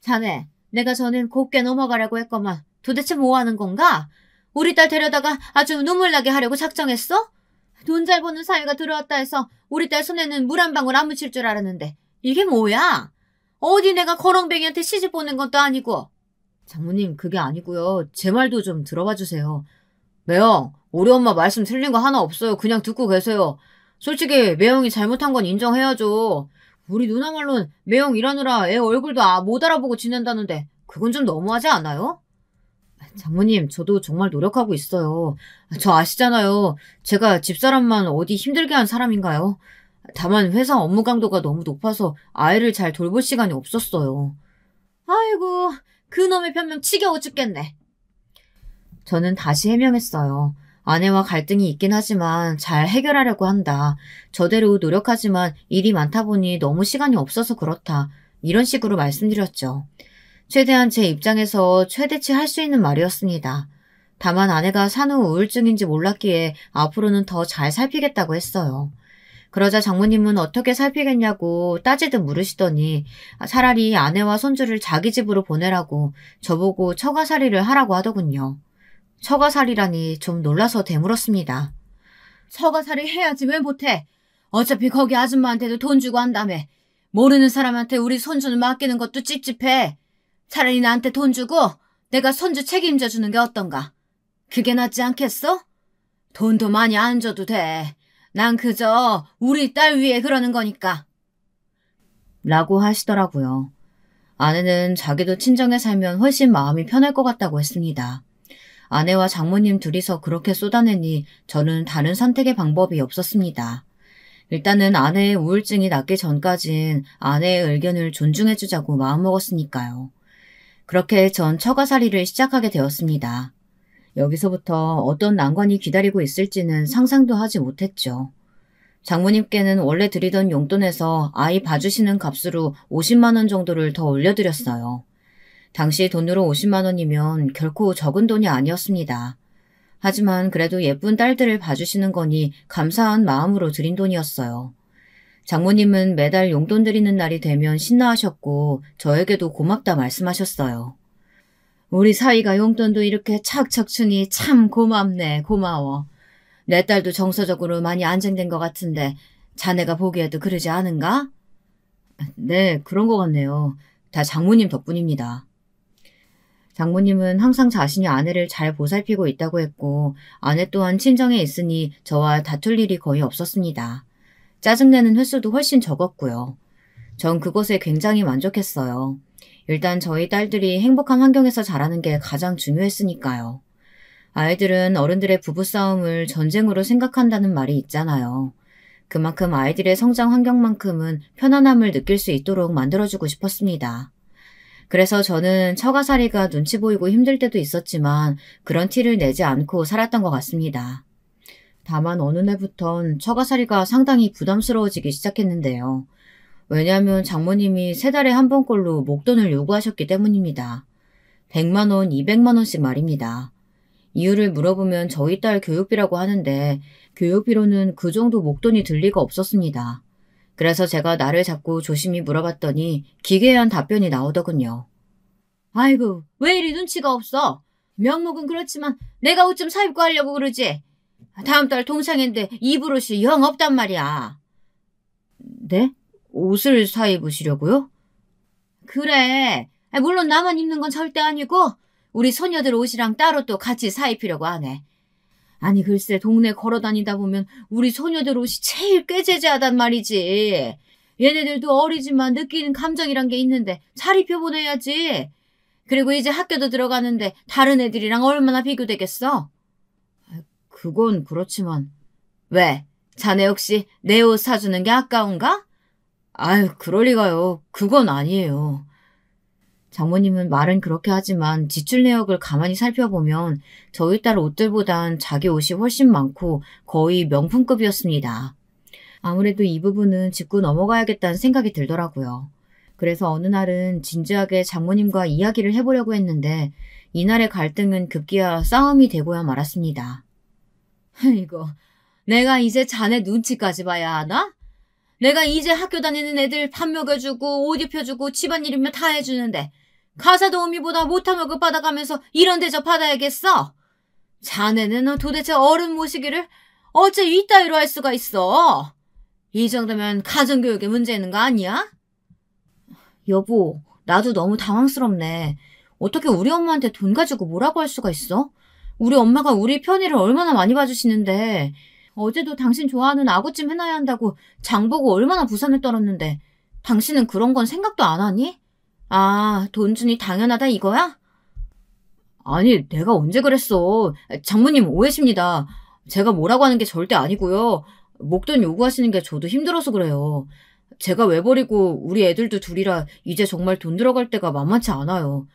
자네, 내가 전엔 곱게 넘어가라고 했건만 도대체 뭐 하는 건가? 우리 딸 데려다가 아주 눈물 나게 하려고 작정했어? 돈 잘 버는 사위가 들어왔다 해서 우리 딸 손에는 물 한 방울 안 묻힐 줄 알았는데 이게 뭐야? 어디 내가 거렁뱅이한테 시집 보낸 것도 아니고. 장모님, 그게 아니고요. 제 말도 좀 들어봐 주세요. 매형, 우리 엄마 말씀 틀린 거 하나 없어요. 그냥 듣고 계세요. 솔직히 매형이 잘못한 건 인정해야죠. 우리 누나 말로는 매형 일하느라 애 얼굴도 못 알아보고 지낸다는데 그건 좀 너무하지 않아요? 장모님, 저도 정말 노력하고 있어요. 저 아시잖아요. 제가 집사람만 어디 힘들게 한 사람인가요? 다만 회사 업무 강도가 너무 높아서 아이를 잘 돌볼 시간이 없었어요. 아이고, 그놈의 변명 지겨워 죽겠네. 저는 다시 해명했어요. 아내와 갈등이 있긴 하지만 잘 해결하려고 한다. 저대로 노력하지만 일이 많다 보니 너무 시간이 없어서 그렇다. 이런 식으로 말씀드렸죠. 최대한 제 입장에서 최대치 할 수 있는 말이었습니다. 다만 아내가 산후 우울증인지 몰랐기에 앞으로는 더 잘 살피겠다고 했어요. 그러자 장모님은 어떻게 살피겠냐고 따지듯 물으시더니 차라리 아내와 손주를 자기 집으로 보내라고 저보고 처가살이를 하라고 하더군요. 처가살이라니 좀 놀라서 되물었습니다. 처가살이 해야지 왜 못해? 어차피 거기 아줌마한테도 돈 주고 한다며. 모르는 사람한테 우리 손주는 맡기는 것도 찝찝해. 차라리 나한테 돈 주고 내가 손주 책임져 주는 게 어떤가? 그게 낫지 않겠어? 돈도 많이 안 줘도 돼. 난 그저 우리 딸 위해 그러는 거니까. 라고 하시더라고요. 아내는 자기도 친정에 살면 훨씬 마음이 편할 것 같다고 했습니다. 아내와 장모님 둘이서 그렇게 쏟아내니 저는 다른 선택의 방법이 없었습니다. 일단은 아내의 우울증이 낫기 전까진 아내의 의견을 존중해주자고 마음먹었으니까요. 그렇게 전 처가살이를 시작하게 되었습니다. 여기서부터 어떤 난관이 기다리고 있을지는 상상도 하지 못했죠. 장모님께는 원래 드리던 용돈에서 아이 봐주시는 값으로 50만 원 정도를 더 올려드렸어요. 당시 돈으로 50만 원이면 결코 적은 돈이 아니었습니다. 하지만 그래도 예쁜 딸들을 봐주시는 거니 감사한 마음으로 드린 돈이었어요. 장모님은 매달 용돈 드리는 날이 되면 신나하셨고 저에게도 고맙다 말씀하셨어요. 우리 사이가 용돈도 이렇게 척척 주니 참 고맙네, 고마워. 내 딸도 정서적으로 많이 안정된 것 같은데 자네가 보기에도 그러지 않은가? 네, 그런 것 같네요. 다 장모님 덕분입니다. 장모님은 항상 자신이 아내를 잘 보살피고 있다고 했고 아내 또한 친정에 있으니 저와 다툴 일이 거의 없었습니다. 짜증내는 횟수도 훨씬 적었고요. 전 그것에 굉장히 만족했어요. 일단 저희 딸들이 행복한 환경에서 자라는 게 가장 중요했으니까요. 아이들은 어른들의 부부싸움을 전쟁으로 생각한다는 말이 있잖아요. 그만큼 아이들의 성장 환경만큼은 편안함을 느낄 수 있도록 만들어주고 싶었습니다. 그래서 저는 처가살이가 눈치 보이고 힘들 때도 있었지만 그런 티를 내지 않고 살았던 것 같습니다. 다만 어느 날부턴 처가살이가 상당히 부담스러워지기 시작했는데요. 왜냐하면 장모님이 3달에 한 번꼴로 목돈을 요구하셨기 때문입니다. 100만 원, 200만 원씩 말입니다. 이유를 물어보면 저희 딸 교육비라고 하는데 교육비로는 그 정도 목돈이 들 리가 없었습니다. 그래서 제가 나를 잡고 조심히 물어봤더니 기괴한 답변이 나오더군요. 아이고, 왜 이리 눈치가 없어? 명목은 그렇지만 내가 옷 좀 사입고 하려고 그러지. 다음 달 동창인데 입을 옷이 영 없단 말이야. 네? 옷을 사입으시려고요? 그래. 물론 나만 입는 건 절대 아니고 우리 소녀들 옷이랑 따로 또 같이 사입히려고 하네. 아니 글쎄 동네 걸어다니다 보면 우리 소녀들 옷이 제일 꾀재재하단 말이지. 얘네들도 어리지만 느끼는 감정이란 게 있는데 잘 입혀보내야지. 그리고 이제 학교도 들어가는데 다른 애들이랑 얼마나 비교되겠어? 그건 그렇지만. 왜? 자네 혹시 내 옷 사주는 게 아까운가? 아유, 그럴 리가요. 그건 아니에요. 장모님은 말은 그렇게 하지만 지출 내역을 가만히 살펴보면 저희 딸 옷들보단 자기 옷이 훨씬 많고 거의 명품급이었습니다. 아무래도 이 부분은 짚고 넘어가야겠다는 생각이 들더라고요. 그래서 어느 날은 진지하게 장모님과 이야기를 해보려고 했는데 이날의 갈등은 급기야 싸움이 되고야 말았습니다. 이거 내가 이제 자네 눈치까지 봐야 하나? 내가 이제 학교 다니는 애들 밥 먹여주고 옷 입혀주고 집안일이면 다 해주는데 가사 도우미보다 못한 월급 받아가면서 이런 대접 받아야겠어? 자네는 도대체 어른 모시기를 어째 이따위로 할 수가 있어? 이 정도면 가정교육에 문제 있는 거 아니야? 여보, 나도 너무 당황스럽네. 어떻게 우리 엄마한테 돈 가지고 뭐라고 할 수가 있어? 우리 엄마가 우리 편의를 얼마나 많이 봐주시는데 어제도 당신 좋아하는 아구찜 해놔야 한다고 장보고 얼마나 부산을 떨었는데 당신은 그런 건 생각도 안 하니? 아, 돈 주니 당연하다 이거야? 아니, 내가 언제 그랬어. 장모님 오해십니다. 제가 뭐라고 하는 게 절대 아니고요. 목돈 요구하시는 게 저도 힘들어서 그래요. 제가 왜 버리고 우리 애들도 둘이라 이제 정말 돈 들어갈 때가 만만치 않아요.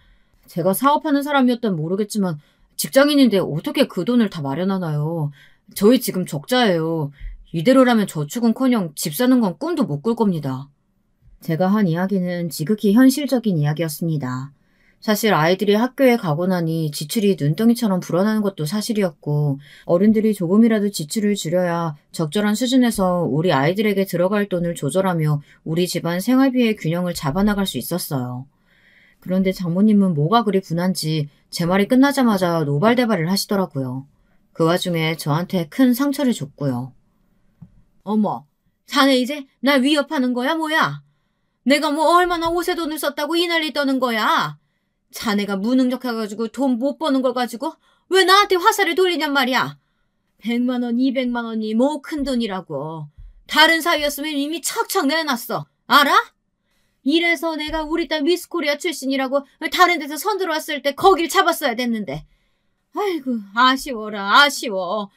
제가 사업하는 사람이었다면 모르겠지만 직장인인데 어떻게 그 돈을 다 마련하나요? 저희 지금 적자예요. 이대로라면 저축은커녕 집 사는 건 꿈도 못 꿀 겁니다. 제가 한 이야기는 지극히 현실적인 이야기였습니다. 사실 아이들이 학교에 가고 나니 지출이 눈덩이처럼 불어나는 것도 사실이었고 어른들이 조금이라도 지출을 줄여야 적절한 수준에서 우리 아이들에게 들어갈 돈을 조절하며 우리 집안 생활비의 균형을 잡아나갈 수 있었어요. 그런데 장모님은 뭐가 그리 분한지 제 말이 끝나자마자 노발대발을 하시더라고요. 그 와중에 저한테 큰 상처를 줬고요. 어머, 자네 이제 날 위협하는 거야 뭐야? 내가 뭐 얼마나 옷에 돈을 썼다고 이 난리 떠는 거야? 자네가 무능력해가지고 돈 못 버는 걸 가지고 왜 나한테 화살을 돌리냔 말이야. 100만 원, 200만 원이 뭐 큰 돈이라고. 다른 사위였으면 이미 척척 내놨어. 알아? 이래서 내가 우리 딸 미스코리아 출신이라고 다른 데서 선 들어왔을 때 거길 잡았어야 됐는데. 아이고 아쉬워라 아쉬워.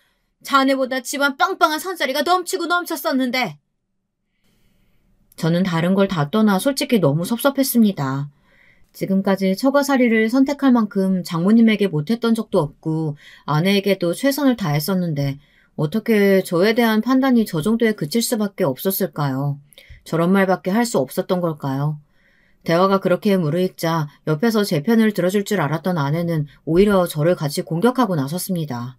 자네보다 집안 빵빵한 선자리가 넘치고 넘쳤었는데. 저는 다른 걸 다 떠나 솔직히 너무 섭섭했습니다. 지금까지 처가살이를 선택할 만큼 장모님에게 못했던 적도 없고 아내에게도 최선을 다했었는데 어떻게 저에 대한 판단이 저 정도에 그칠 수밖에 없었을까요? 저런 말밖에 할 수 없었던 걸까요? 대화가 그렇게 무르익자 옆에서 제 편을 들어줄 줄 알았던 아내는 오히려 저를 같이 공격하고 나섰습니다.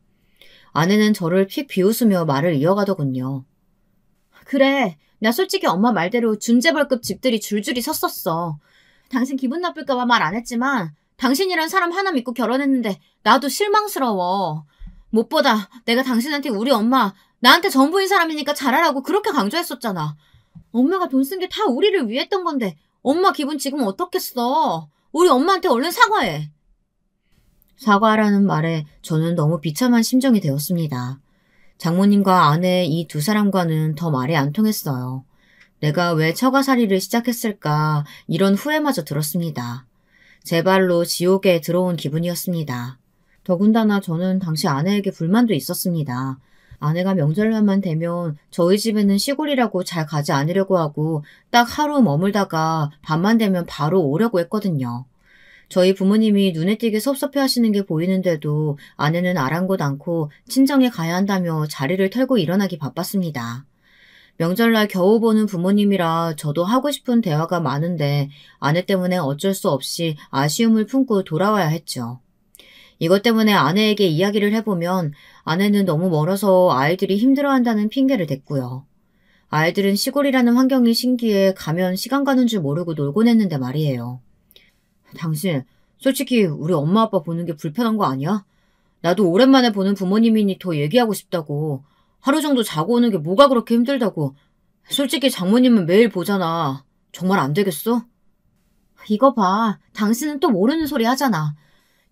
아내는 저를 픽 비웃으며 말을 이어가더군요. 그래, 나 솔직히 엄마 말대로 준재벌급 집들이 줄줄이 섰었어. 당신 기분 나쁠까봐 말 안 했지만 당신이란 사람 하나 믿고 결혼했는데 나도 실망스러워. 무엇보다 내가 당신한테 우리 엄마, 나한테 전부인 사람이니까 잘하라고 그렇게 강조했었잖아. 엄마가 돈 쓴 게 다 우리를 위했던 건데 엄마 기분 지금 어떻겠어. 우리 엄마한테 얼른 사과해. 사과하라는 말에 저는 너무 비참한 심정이 되었습니다. 장모님과 아내 이 두 사람과는 더 말이 안 통했어요. 내가 왜 처가살이를 시작했을까 이런 후회마저 들었습니다. 제 발로 지옥에 들어온 기분이었습니다. 더군다나 저는 당시 아내에게 불만도 있었습니다. 아내가 명절날만 되면 저희 집에는 시골이라고 잘 가지 않으려고 하고 딱 하루 머물다가 밤만 되면 바로 오려고 했거든요. 저희 부모님이 눈에 띄게 섭섭해 하시는 게 보이는데도 아내는 아랑곳 않고 친정에 가야 한다며 자리를 털고 일어나기 바빴습니다. 명절날 겨우 보는 부모님이라 저도 하고 싶은 대화가 많은데 아내 때문에 어쩔 수 없이 아쉬움을 품고 돌아와야 했죠. 이것 때문에 아내에게 이야기를 해보면 아내는 너무 멀어서 아이들이 힘들어한다는 핑계를 댔고요. 아이들은 시골이라는 환경이 신기해 가면 시간 가는 줄 모르고 놀곤 했는데 말이에요. 당신 솔직히 우리 엄마 아빠 보는 게 불편한 거 아니야? 나도 오랜만에 보는 부모님이니 더 얘기하고 싶다고. 하루 정도 자고 오는 게 뭐가 그렇게 힘들다고. 솔직히 장모님은 매일 보잖아. 정말 안 되겠어? 이거 봐. 당신은 또 모르는 소리 하잖아.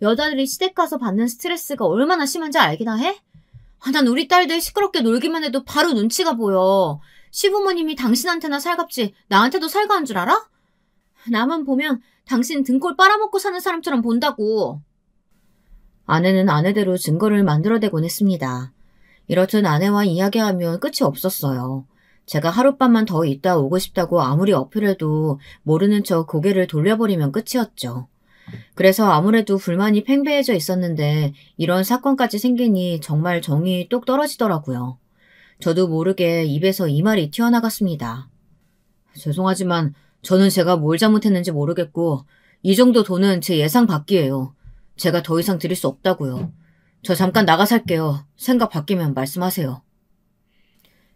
여자들이 시댁 가서 받는 스트레스가 얼마나 심한지 알기나 해? 난 우리 딸들 시끄럽게 놀기만 해도 바로 눈치가 보여. 시부모님이 당신한테나 살갑지 나한테도 살가운 줄 알아? 나만 보면 당신 등골 빨아먹고 사는 사람처럼 본다고. 아내는 아내대로 증거를 만들어대곤 했습니다. 이렇듯 아내와 이야기하면 끝이 없었어요. 제가 하룻밤만 더 있다 오고 싶다고 아무리 어필해도 모르는 척 고개를 돌려버리면 끝이었죠. 그래서 아무래도 불만이 팽배해져 있었는데 이런 사건까지 생기니 정말 정이 뚝 떨어지더라고요. 저도 모르게 입에서 이 말이 튀어나갔습니다. 죄송하지만 저는 제가 뭘 잘못했는지 모르겠고 이 정도 돈은 제 예상 밖이에요. 제가 더 이상 드릴 수 없다고요. 저 잠깐 나가 살게요. 생각 바뀌면 말씀하세요.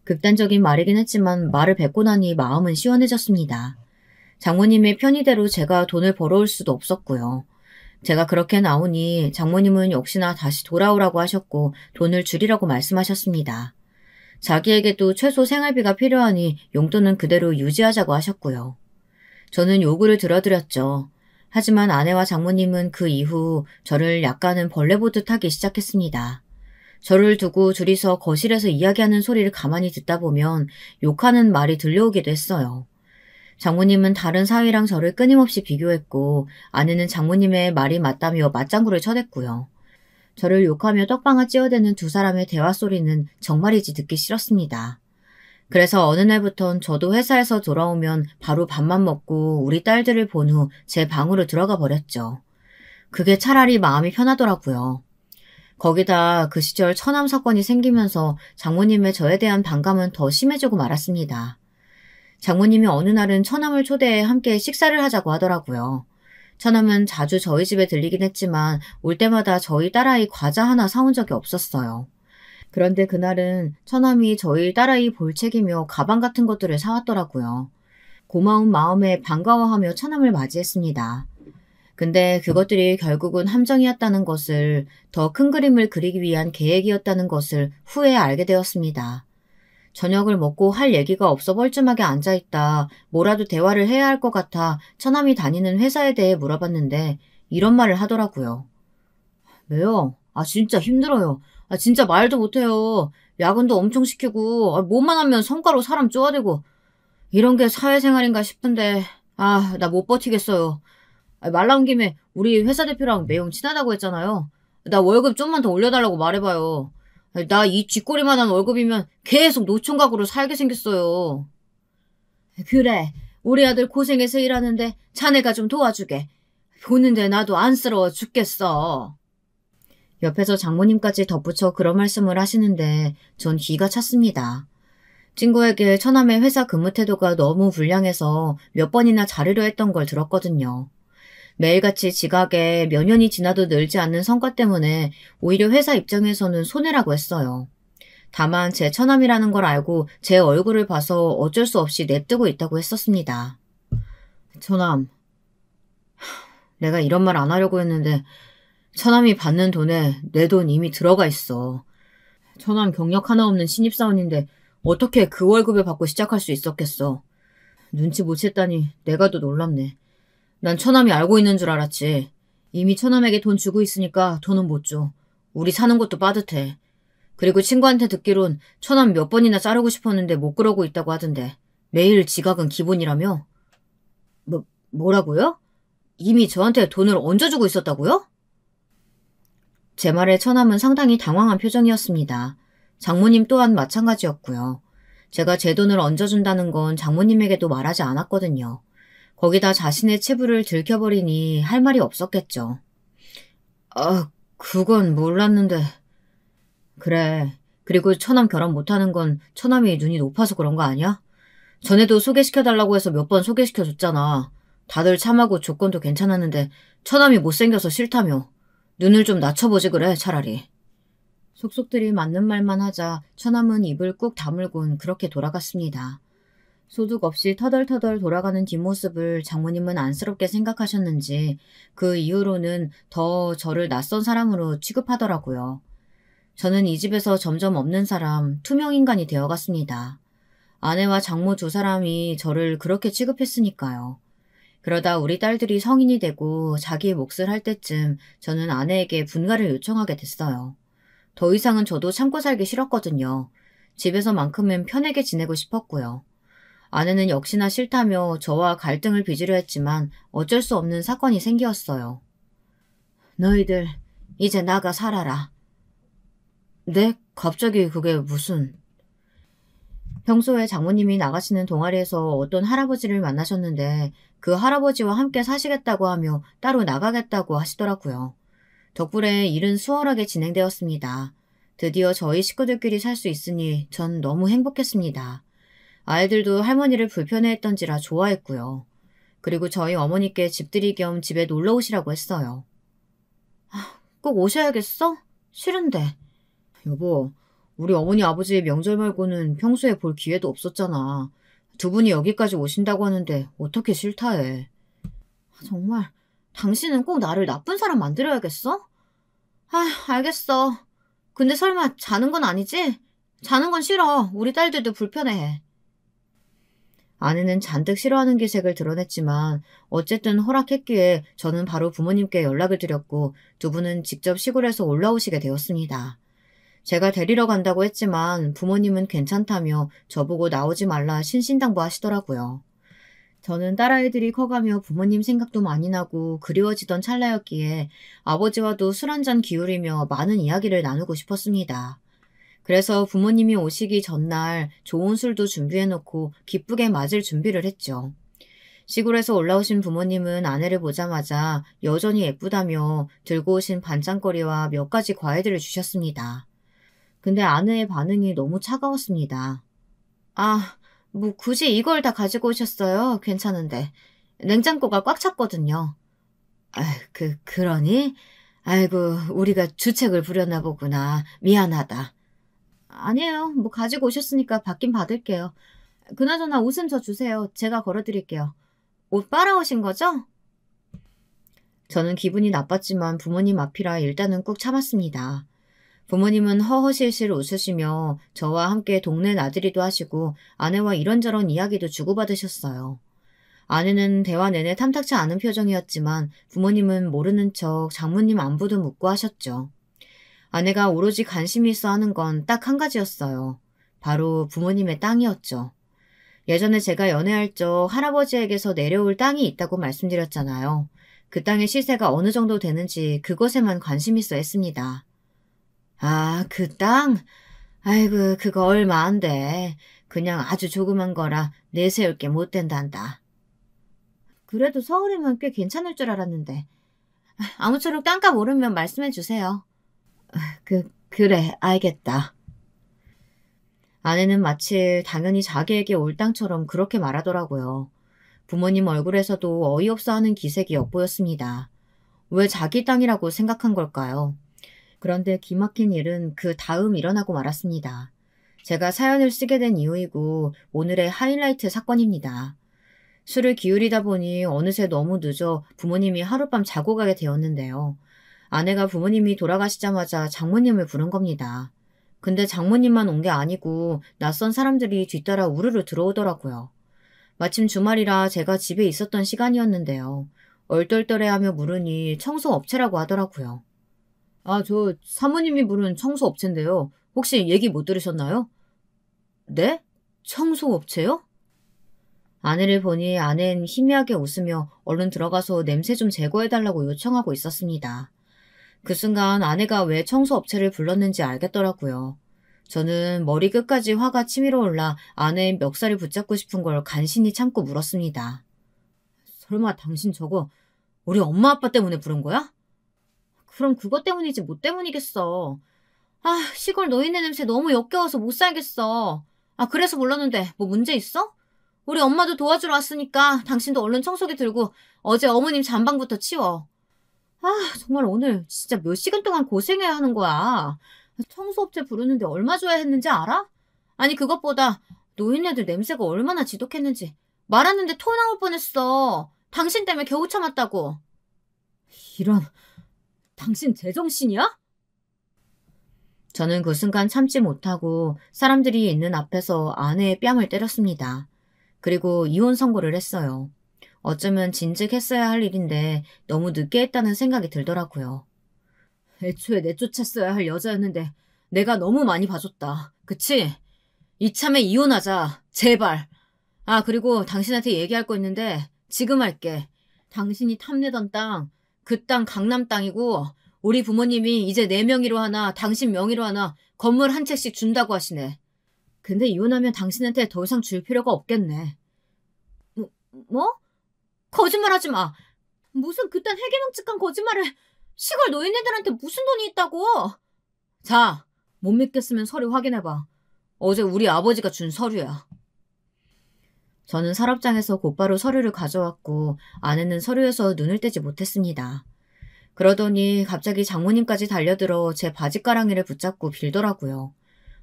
극단적인 말이긴 했지만 말을 뱉고 나니 마음은 시원해졌습니다. 장모님의 편의대로 제가 돈을 벌어올 수도 없었고요. 제가 그렇게 나오니 장모님은 역시나 다시 돌아오라고 하셨고 돈을 줄이라고 말씀하셨습니다. 자기에게도 최소 생활비가 필요하니 용돈은 그대로 유지하자고 하셨고요. 저는 요구를 들어드렸죠. 하지만 아내와 장모님은 그 이후 저를 약간은 벌레 보듯 하기 시작했습니다. 저를 두고 둘이서 거실에서 이야기하는 소리를 가만히 듣다 보면 욕하는 말이 들려오기도 했어요. 장모님은 다른 사위랑 저를 끊임없이 비교했고 아내는 장모님의 말이 맞다며 맞장구를 쳐댔고요. 저를 욕하며 떡방아 찌어대는 두 사람의 대화 소리는 정말이지 듣기 싫었습니다. 그래서 어느 날부턴 저도 회사에서 돌아오면 바로 밥만 먹고 우리 딸들을 본 후 제 방으로 들어가 버렸죠. 그게 차라리 마음이 편하더라고요. 거기다 그 시절 처남 사건이 생기면서 장모님의 저에 대한 반감은 더 심해지고 말았습니다. 장모님이 어느 날은 처남을 초대해 함께 식사를 하자고 하더라고요. 처남은 자주 저희 집에 들리긴 했지만 올 때마다 저희 딸아이 과자 하나 사온 적이 없었어요. 그런데 그날은 처남이 저희 딸아이 볼책이며 가방 같은 것들을 사왔더라고요. 고마운 마음에 반가워하며 처남을 맞이했습니다. 근데 그것들이 결국은 함정이었다는 것을, 더 큰 그림을 그리기 위한 계획이었다는 것을 후에 알게 되었습니다. 저녁을 먹고 할 얘기가 없어 뻘쭘하게 앉아있다 뭐라도 대화를 해야 할 것 같아 처남이 다니는 회사에 대해 물어봤는데 이런 말을 하더라고요. 왜요? 진짜 힘들어요. 진짜 말도 못해요. 야근도 엄청 시키고 뭐만 하면 성과로 사람 쪼아대고 이런 게 사회생활인가 싶은데 나 못 버티겠어요. 말 나온 김에 우리 회사 대표랑 매형 친하다고 했잖아요. 나 월급 좀만 더 올려달라고 말해봐요. 나 이 쥐꼬리만한 월급이면 계속 노총각으로 살게 생겼어요. 그래, 우리 아들 고생해서 일하는데 자네가 좀 도와주게. 보는데 나도 안쓰러워 죽겠어. 옆에서 장모님까지 덧붙여 그런 말씀을 하시는데 전 기가 찼습니다. 친구에게 처남의 회사 근무 태도가 너무 불량해서 몇 번이나 자르려 했던 걸 들었거든요. 매일같이 지각에 몇 년이 지나도 늘지 않는 성과 때문에 오히려 회사 입장에서는 손해라고 했어요. 다만 제 처남이라는 걸 알고 제 얼굴을 봐서 어쩔 수 없이 냅두고 있다고 했었습니다. 처남, 내가 이런 말 안 하려고 했는데 처남이 받는 돈에 내 돈 이미 들어가 있어. 처남 경력 하나 없는 신입사원인데 어떻게 그 월급을 받고 시작할 수 있었겠어. 눈치 못 챘다니 내가 더 놀랍네. 난 처남이 알고 있는 줄 알았지. 이미 처남에게 돈 주고 있으니까 돈은 못 줘. 우리 사는 것도 빠듯해. 그리고 친구한테 듣기론 처남 몇 번이나 자르고 싶었는데 못 그러고 있다고 하던데 매일 지각은 기본이라며? 뭐라고요? 이미 저한테 돈을 얹어주고 있었다고요? 제 말에 처남은 상당히 당황한 표정이었습니다. 장모님 또한 마찬가지였고요. 제가 제 돈을 얹어준다는 건 장모님에게도 말하지 않았거든요. 거기다 자신의 체부를 들켜버리니 할 말이 없었겠죠. 그건 몰랐는데. 그래. 그리고 처남 결혼 못하는 건 처남이 눈이 높아서 그런 거 아니야? 전에도 소개시켜달라고 해서 몇 번 소개시켜줬잖아. 다들 참하고 조건도 괜찮았는데 처남이 못생겨서 싫다며. 눈을 좀 낮춰보지 그래 차라리. 속속들이 맞는 말만 하자 처남은 입을 꾹 다물곤 그렇게 돌아갔습니다. 소득 없이 터덜터덜 돌아가는 뒷모습을 장모님은 안쓰럽게 생각하셨는지 그 이후로는 더 저를 낯선 사람으로 취급하더라고요. 저는 이 집에서 점점 없는 사람, 투명인간이 되어갔습니다. 아내와 장모 두 사람이 저를 그렇게 취급했으니까요. 그러다 우리 딸들이 성인이 되고 자기의 몫을 할 때쯤 저는 아내에게 분가를 요청하게 됐어요. 더 이상은 저도 참고 살기 싫었거든요. 집에서만큼은 편하게 지내고 싶었고요. 아내는 역시나 싫다며 저와 갈등을 빚으려 했지만 어쩔 수 없는 사건이 생겼어요. 너희들 이제 나가 살아라. 네? 갑자기 그게 무슨... 평소에 장모님이 나가시는 동아리에서 어떤 할아버지를 만나셨는데 그 할아버지와 함께 사시겠다고 하며 따로 나가겠다고 하시더라고요. 덕분에 일은 수월하게 진행되었습니다. 드디어 저희 식구들끼리 살 수 있으니 전 너무 행복했습니다. 아이들도 할머니를 불편해했던지라 좋아했고요. 그리고 저희 어머니께 집들이 겸 집에 놀러 오시라고 했어요. 꼭 오셔야겠어? 싫은데. 여보, 우리 어머니 아버지의 명절 말고는 평소에 볼 기회도 없었잖아. 두 분이 여기까지 오신다고 하는데 어떻게 싫다 해. 정말 당신은 꼭 나를 나쁜 사람 만들어야겠어? 알겠어. 근데 설마 자는 건 아니지? 자는 건 싫어. 우리 딸들도 불편해해. 아내는 잔뜩 싫어하는 기색을 드러냈지만 어쨌든 허락했기에 저는 바로 부모님께 연락을 드렸고 두 분은 직접 시골에서 올라오시게 되었습니다. 제가 데리러 간다고 했지만 부모님은 괜찮다며 저보고 나오지 말라 신신당부하시더라고요. 저는 딸아이들이 커가며 부모님 생각도 많이 나고 그리워지던 찰나였기에 아버지와도 술 한잔 기울이며 많은 이야기를 나누고 싶었습니다. 그래서 부모님이 오시기 전날 좋은 술도 준비해놓고 기쁘게 맞을 준비를 했죠. 시골에서 올라오신 부모님은 아내를 보자마자 여전히 예쁘다며 들고 오신 반찬거리와 몇 가지 과일들을 주셨습니다. 근데 아내의 반응이 너무 차가웠습니다. 아, 뭐 굳이 이걸 다 가지고 오셨어요? 괜찮은데. 냉장고가 꽉 찼거든요. 아, 그러니? 아이고, 우리가 주책을 부렸나 보구나. 미안하다. 아니에요. 뭐 가지고 오셨으니까 받긴 받을게요. 그나저나 옷은 저 주세요. 제가 걸어드릴게요. 옷 빨아오신 거죠? 저는 기분이 나빴지만 부모님 앞이라 일단은 꾹 참았습니다. 부모님은 허허실실 웃으시며 저와 함께 동네 나들이도 하시고 아내와 이런저런 이야기도 주고받으셨어요. 아내는 대화 내내 탐탁치 않은 표정이었지만 부모님은 모르는 척 장모님 안부도 묻고 하셨죠. 아내가 오로지 관심이 있어 하는 건 딱 한 가지였어요. 바로 부모님의 땅이었죠. 예전에 제가 연애할 적 할아버지에게서 내려올 땅이 있다고 말씀드렸잖아요. 그 땅의 시세가 어느 정도 되는지 그것에만 관심 있어 했습니다. 아, 그 땅? 아이고, 그거 얼마 안 돼. 그냥 아주 조그만 거라 내세울 게 못 된단다. 그래도 서울이면 꽤 괜찮을 줄 알았는데. 아무쪼록 땅값 오르면 말씀해 주세요. 그래, 알겠다. 아내는 마치 당연히 자기에게 올 땅처럼 그렇게 말하더라고요. 부모님 얼굴에서도 어이없어 하는 기색이 엿보였습니다. 왜 자기 땅이라고 생각한 걸까요? 그런데 기막힌 일은 그 다음 일어나고 말았습니다. 제가 사연을 쓰게 된 이유이고 오늘의 하이라이트 사건입니다. 술을 기울이다 보니 어느새 너무 늦어 부모님이 하룻밤 자고 가게 되었는데요. 아내가 부모님이 돌아가시자마자 장모님을 부른 겁니다. 근데 장모님만 온 게 아니고 낯선 사람들이 뒤따라 우르르 들어오더라고요. 마침 주말이라 제가 집에 있었던 시간이었는데요. 얼떨떨해하며 물으니 청소업체라고 하더라고요. 아, 저 사모님이 부른 청소업체인데요. 혹시 얘기 못 들으셨나요? 네? 청소업체요? 아내를 보니 아내는 희미하게 웃으며 얼른 들어가서 냄새 좀 제거해달라고 요청하고 있었습니다. 그 순간 아내가 왜 청소업체를 불렀는지 알겠더라고요. 저는 머리 끝까지 화가 치밀어 올라 아내의 멱살을 붙잡고 싶은 걸 간신히 참고 물었습니다. 설마 당신 저거 우리 엄마 아빠 때문에 부른 거야? 그럼 그것 때문이지 뭐 때문이겠어. 아, 시골 노인네 냄새 너무 역겨워서 못 살겠어. 아, 그래서 불렀는데 뭐 문제 있어? 우리 엄마도 도와주러 왔으니까 당신도 얼른 청소기 들고 어제 어머님 잠방부터 치워. 아, 정말 오늘 진짜 몇 시간 동안 고생해야 하는 거야. 청소업체 부르는데 얼마 줘야 했는지 알아? 아니, 그것보다 노인네들 냄새가 얼마나 지독했는지 말았는데 토 나올 뻔했어. 당신 때문에 겨우 참았다고. 이런, 당신 제정신이야? 저는 그 순간 참지 못하고 사람들이 있는 앞에서 아내의 뺨을 때렸습니다. 그리고 이혼 선고를 했어요. 어쩌면 진즉했어야 할 일인데 너무 늦게 했다는 생각이 들더라고요. 애초에 내쫓았어야 할 여자였는데 내가 너무 많이 봐줬다. 그치? 이참에 이혼하자. 제발. 아, 그리고 당신한테 얘기할 거 있는데 지금 할게. 당신이 탐내던 땅, 그 땅 강남 땅이고 우리 부모님이 이제 내 명의로 하나 당신 명의로 하나 건물 한 채씩 준다고 하시네. 근데 이혼하면 당신한테 더 이상 줄 필요가 없겠네. 뭐? 거짓말하지 마. 무슨 그딴 해괴망측한 거짓말을. 시골 노인네들한테 무슨 돈이 있다고. 자, 못 믿겠으면 서류 확인해봐. 어제 우리 아버지가 준 서류야. 저는 서랍장에서 곧바로 서류를 가져왔고 아내는 서류에서 눈을 떼지 못했습니다. 그러더니 갑자기 장모님까지 달려들어 제 바지가랑이를 붙잡고 빌더라고요.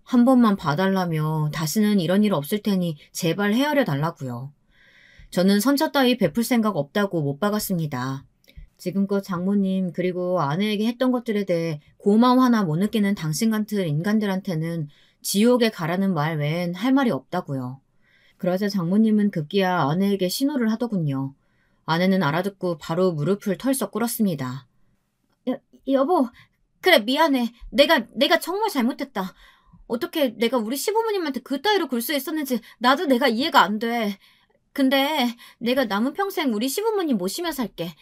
한 번만 봐달라며 다시는 이런 일 없을 테니 제발 헤아려 달라고요. 저는 선처 따위 베풀 생각 없다고 못 박았습니다. 지금껏 장모님 그리고 아내에게 했던 것들에 대해 고마움 하나 못 느끼는 당신 같은 인간들한테는 지옥에 가라는 말 외엔 할 말이 없다고요. 그러자 장모님은 급기야 아내에게 신호를 하더군요. 아내는 알아듣고 바로 무릎을 털썩 꿇었습니다. 여보, 그래 미안해. 내가 정말 잘못했다. 어떻게 내가 우리 시부모님한테 그 따위로 굴 수 있었는지 나도 내가 이해가 안 돼. 근데 내가 남은 평생 우리 시부모님 모시며 살게.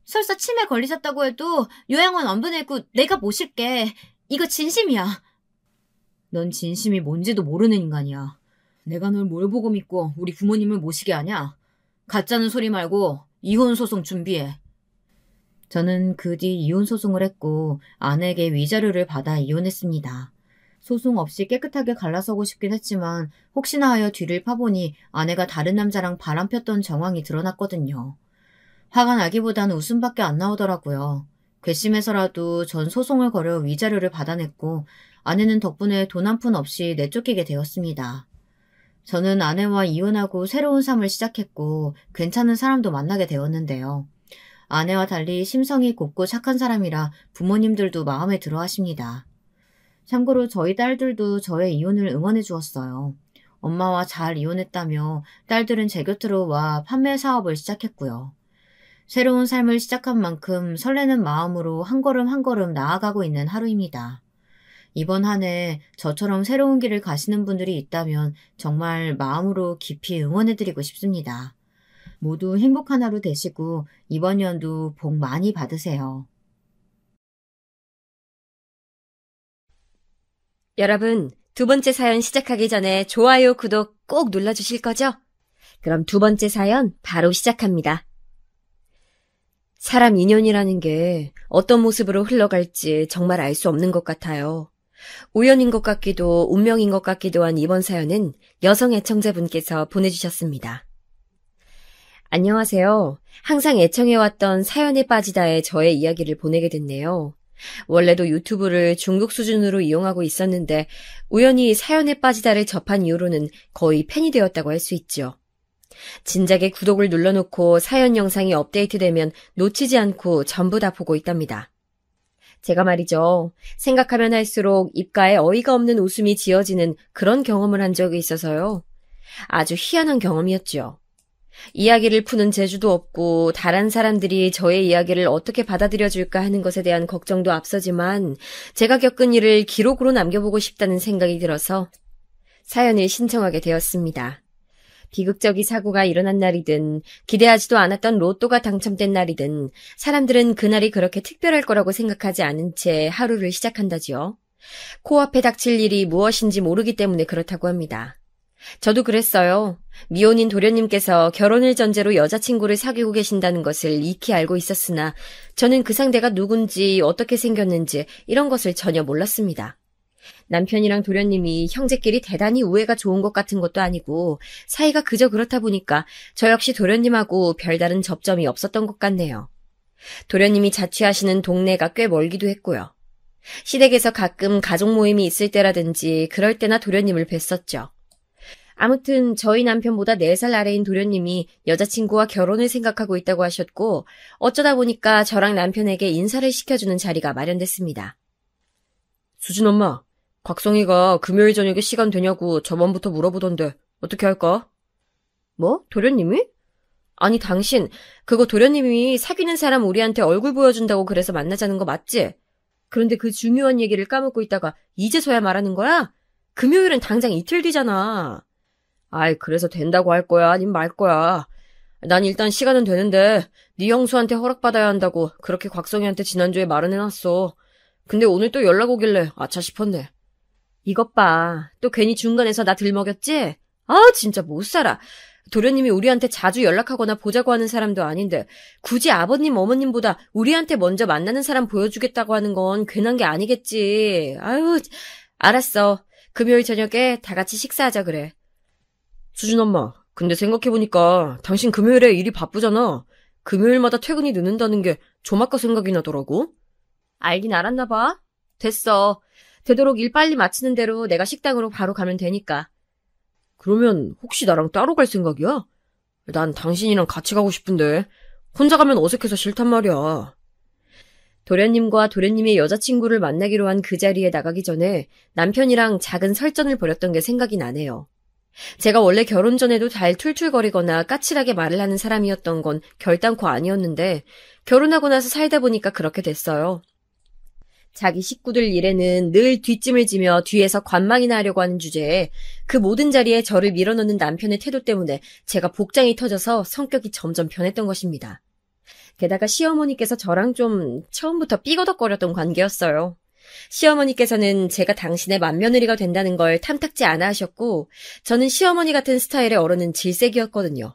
설사 치매 걸리셨다고 해도 요양원 안 보내고 내가 모실게. 이거 진심이야. 넌 진심이 뭔지도 모르는 인간이야. 내가 널 뭘 보고 믿고 우리 부모님을 모시게 하냐? 가짜는 소리 말고 이혼 소송 준비해. 저는 그 뒤 이혼 소송을 했고 아내에게 위자료를 받아 이혼했습니다. 소송 없이 깨끗하게 갈라서고 싶긴 했지만 혹시나 하여 뒤를 파보니 아내가 다른 남자랑 바람 폈던 정황이 드러났거든요. 화가 나기보다는 웃음밖에 안 나오더라고요. 괘씸해서라도 전 소송을 걸어 위자료를 받아냈고 아내는 덕분에 돈 한 푼 없이 내쫓기게 되었습니다. 저는 아내와 이혼하고 새로운 삶을 시작했고 괜찮은 사람도 만나게 되었는데요. 아내와 달리 심성이 곱고 착한 사람이라 부모님들도 마음에 들어 하십니다. 참고로 저희 딸들도 저의 이혼을 응원해 주었어요. 엄마와 잘 이혼했다며 딸들은 제 곁으로 와 판매 사업을 시작했고요. 새로운 삶을 시작한 만큼 설레는 마음으로 한 걸음 한 걸음 나아가고 있는 하루입니다. 이번 한 해 저처럼 새로운 길을 가시는 분들이 있다면 정말 마음으로 깊이 응원해드리고 싶습니다. 모두 행복한 하루 되시고 이번 연도 복 많이 받으세요. 여러분, 두 번째 사연 시작하기 전에 좋아요, 구독 꼭 눌러주실 거죠? 그럼 두 번째 사연 바로 시작합니다. 사람 인연이라는 게 어떤 모습으로 흘러갈지 정말 알 수 없는 것 같아요. 우연인 것 같기도 운명인 것 같기도 한 이번 사연은 여성 애청자분께서 보내주셨습니다. 안녕하세요. 항상 애청해왔던 사연에 빠지다의 저의 이야기를 보내게 됐네요. 원래도 유튜브를 중독 수준으로 이용하고 있었는데 우연히 사연에 빠지다를 접한 이후로는 거의 팬이 되었다고 할 수 있죠. 진작에 구독을 눌러놓고 사연 영상이 업데이트되면 놓치지 않고 전부 다 보고 있답니다. 제가 말이죠. 생각하면 할수록 입가에 어이가 없는 웃음이 지어지는 그런 경험을 한 적이 있어서요. 아주 희한한 경험이었죠. 이야기를 푸는 재주도 없고 다른 사람들이 저의 이야기를 어떻게 받아들여줄까 하는 것에 대한 걱정도 앞서지만 제가 겪은 일을 기록으로 남겨보고 싶다는 생각이 들어서 사연을 신청하게 되었습니다. 비극적인 사고가 일어난 날이든 기대하지도 않았던 로또가 당첨된 날이든 사람들은 그날이 그렇게 특별할 거라고 생각하지 않은 채 하루를 시작한다지요. 코앞에 닥칠 일이 무엇인지 모르기 때문에 그렇다고 합니다. 저도 그랬어요. 미혼인 도련님께서 결혼을 전제로 여자친구를 사귀고 계신다는 것을 익히 알고 있었으나 저는 그 상대가 누군지 어떻게 생겼는지 이런 것을 전혀 몰랐습니다. 남편이랑 도련님이 형제끼리 대단히 우애가 좋은 것 같은 것도 아니고 사이가 그저 그렇다 보니까 저 역시 도련님하고 별다른 접점이 없었던 것 같네요. 도련님이 자취하시는 동네가 꽤 멀기도 했고요. 시댁에서 가끔 가족 모임이 있을 때라든지 그럴 때나 도련님을 뵀었죠. 아무튼 저희 남편보다 4살 아래인 도련님이 여자친구와 결혼을 생각하고 있다고 하셨고 어쩌다 보니까 저랑 남편에게 인사를 시켜주는 자리가 마련됐습니다. 수진 엄마, 곽성이가 금요일 저녁에 시간 되냐고 저번부터 물어보던데 어떻게 할까? 뭐? 도련님이? 아니 당신 그거 도련님이 사귀는 사람 우리한테 얼굴 보여준다고 그래서 만나자는 거 맞지? 그런데 그 중요한 얘기를 까먹고 있다가 이제서야 말하는 거야? 금요일은 당장 이틀 뒤잖아. 아이 그래서 된다고 할 거야 아님 말 거야. 난 일단 시간은 되는데 네 형수한테 허락받아야 한다고 그렇게 곽성이한테 지난주에 말은 해놨어. 근데 오늘 또 연락 오길래 아차 싶었네. 이것 봐. 또 괜히 중간에서 나 들먹였지? 아 진짜 못 살아. 도련님이 우리한테 자주 연락하거나 보자고 하는 사람도 아닌데 굳이 아버님 어머님보다 우리한테 먼저 만나는 사람 보여주겠다고 하는 건 괜한 게 아니겠지. 아유 알았어. 금요일 저녁에 다 같이 식사하자 그래. 수진 엄마, 근데 생각해보니까 당신 금요일에 일이 바쁘잖아. 금요일마다 퇴근이 늦는다는 게 조마까 생각이 나더라고. 알긴 알았나 봐. 됐어. 되도록 일 빨리 마치는 대로 내가 식당으로 바로 가면 되니까. 그러면 혹시 나랑 따로 갈 생각이야? 난 당신이랑 같이 가고 싶은데 혼자 가면 어색해서 싫단 말이야. 도련님과 도련님의 여자친구를 만나기로 한 그 자리에 나가기 전에 남편이랑 작은 설전을 벌였던 게 생각이 나네요. 제가 원래 결혼 전에도 잘 툴툴거리거나 까칠하게 말을 하는 사람이었던 건 결단코 아니었는데 결혼하고 나서 살다 보니까 그렇게 됐어요. 자기 식구들 일에는 늘 뒷짐을 지며 뒤에서 관망이나 하려고 하는 주제에 그 모든 자리에 저를 밀어넣는 남편의 태도 때문에 제가 복장이 터져서 성격이 점점 변했던 것입니다. 게다가 시어머니께서 저랑 좀 처음부터 삐거덕거렸던 관계였어요. 시어머니께서는 제가 당신의 맏며느리가 된다는 걸 탐탁지 않아 하셨고 저는 시어머니 같은 스타일의 어른은 질색이었거든요.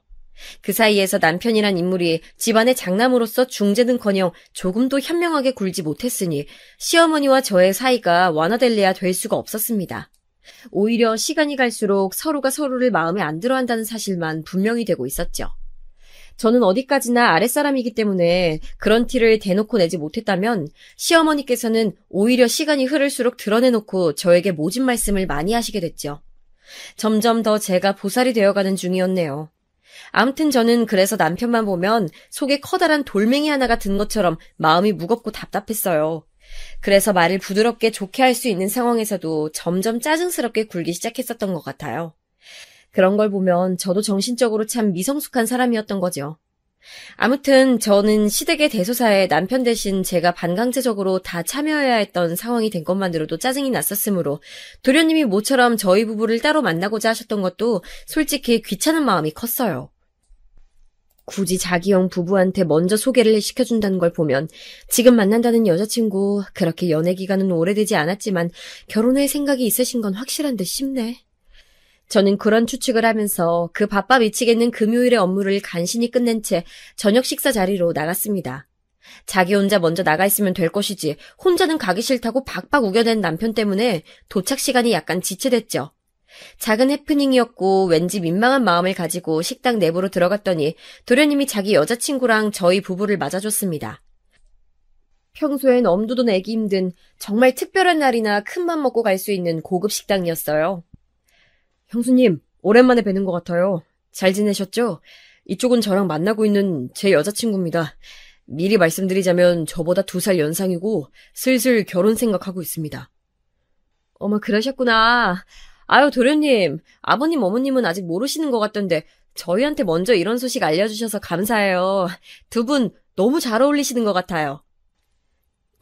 그 사이에서 남편이란 인물이 집안의 장남으로서 중재는커녕 조금도 현명하게 굴지 못했으니 시어머니와 저의 사이가 완화될래야 될 수가 없었습니다. 오히려 시간이 갈수록 서로가 서로를 마음에 안 들어한다는 사실만 분명히 되고 있었죠. 저는 어디까지나 아랫사람이기 때문에 그런 티를 대놓고 내지 못했다면 시어머니께서는 오히려 시간이 흐를수록 드러내놓고 저에게 모진 말씀을 많이 하시게 됐죠. 점점 더 제가 보살이 되어가는 중이었네요. 아무튼 저는 그래서 남편만 보면 속에 커다란 돌멩이 하나가 든 것처럼 마음이 무겁고 답답했어요. 그래서 말을 부드럽게 좋게 할 수 있는 상황에서도 점점 짜증스럽게 굴기 시작했었던 것 같아요. 그런 걸 보면 저도 정신적으로 참 미성숙한 사람이었던 거죠. 아무튼 저는 시댁의 대소사에 남편 대신 제가 반강제적으로 다 참여해야 했던 상황이 된 것만으로도 짜증이 났었으므로 도련님이 모처럼 저희 부부를 따로 만나고자 하셨던 것도 솔직히 귀찮은 마음이 컸어요. 굳이 자기형 부부한테 먼저 소개를 시켜준다는 걸 보면 지금 만난다는 여자친구 그렇게 연애 기간은 오래되지 않았지만 결혼할 생각이 있으신 건 확실한데 싶네. 저는 그런 추측을 하면서 그 바빠 미치겠는 금요일의 업무를 간신히 끝낸 채 저녁 식사 자리로 나갔습니다. 자기 혼자 먼저 나가 있으면 될 것이지 혼자는 가기 싫다고 박박 우겨댄 남편 때문에 도착 시간이 약간 지체됐죠. 작은 해프닝이었고 왠지 민망한 마음을 가지고 식당 내부로 들어갔더니 도련님이 자기 여자친구랑 저희 부부를 맞아줬습니다. 평소엔 엄두도 내기 힘든 정말 특별한 날이나 큰맘 먹고 갈 수 있는 고급 식당이었어요. 형수님, 오랜만에 뵈는 것 같아요. 잘 지내셨죠? 이쪽은 저랑 만나고 있는 제 여자친구입니다. 미리 말씀드리자면 저보다 2살 연상이고 슬슬 결혼 생각하고 있습니다. 어머, 그러셨구나. 아유, 도련님, 아버님, 어머님은 아직 모르시는 것 같던데 저희한테 먼저 이런 소식 알려주셔서 감사해요. 두 분 너무 잘 어울리시는 것 같아요.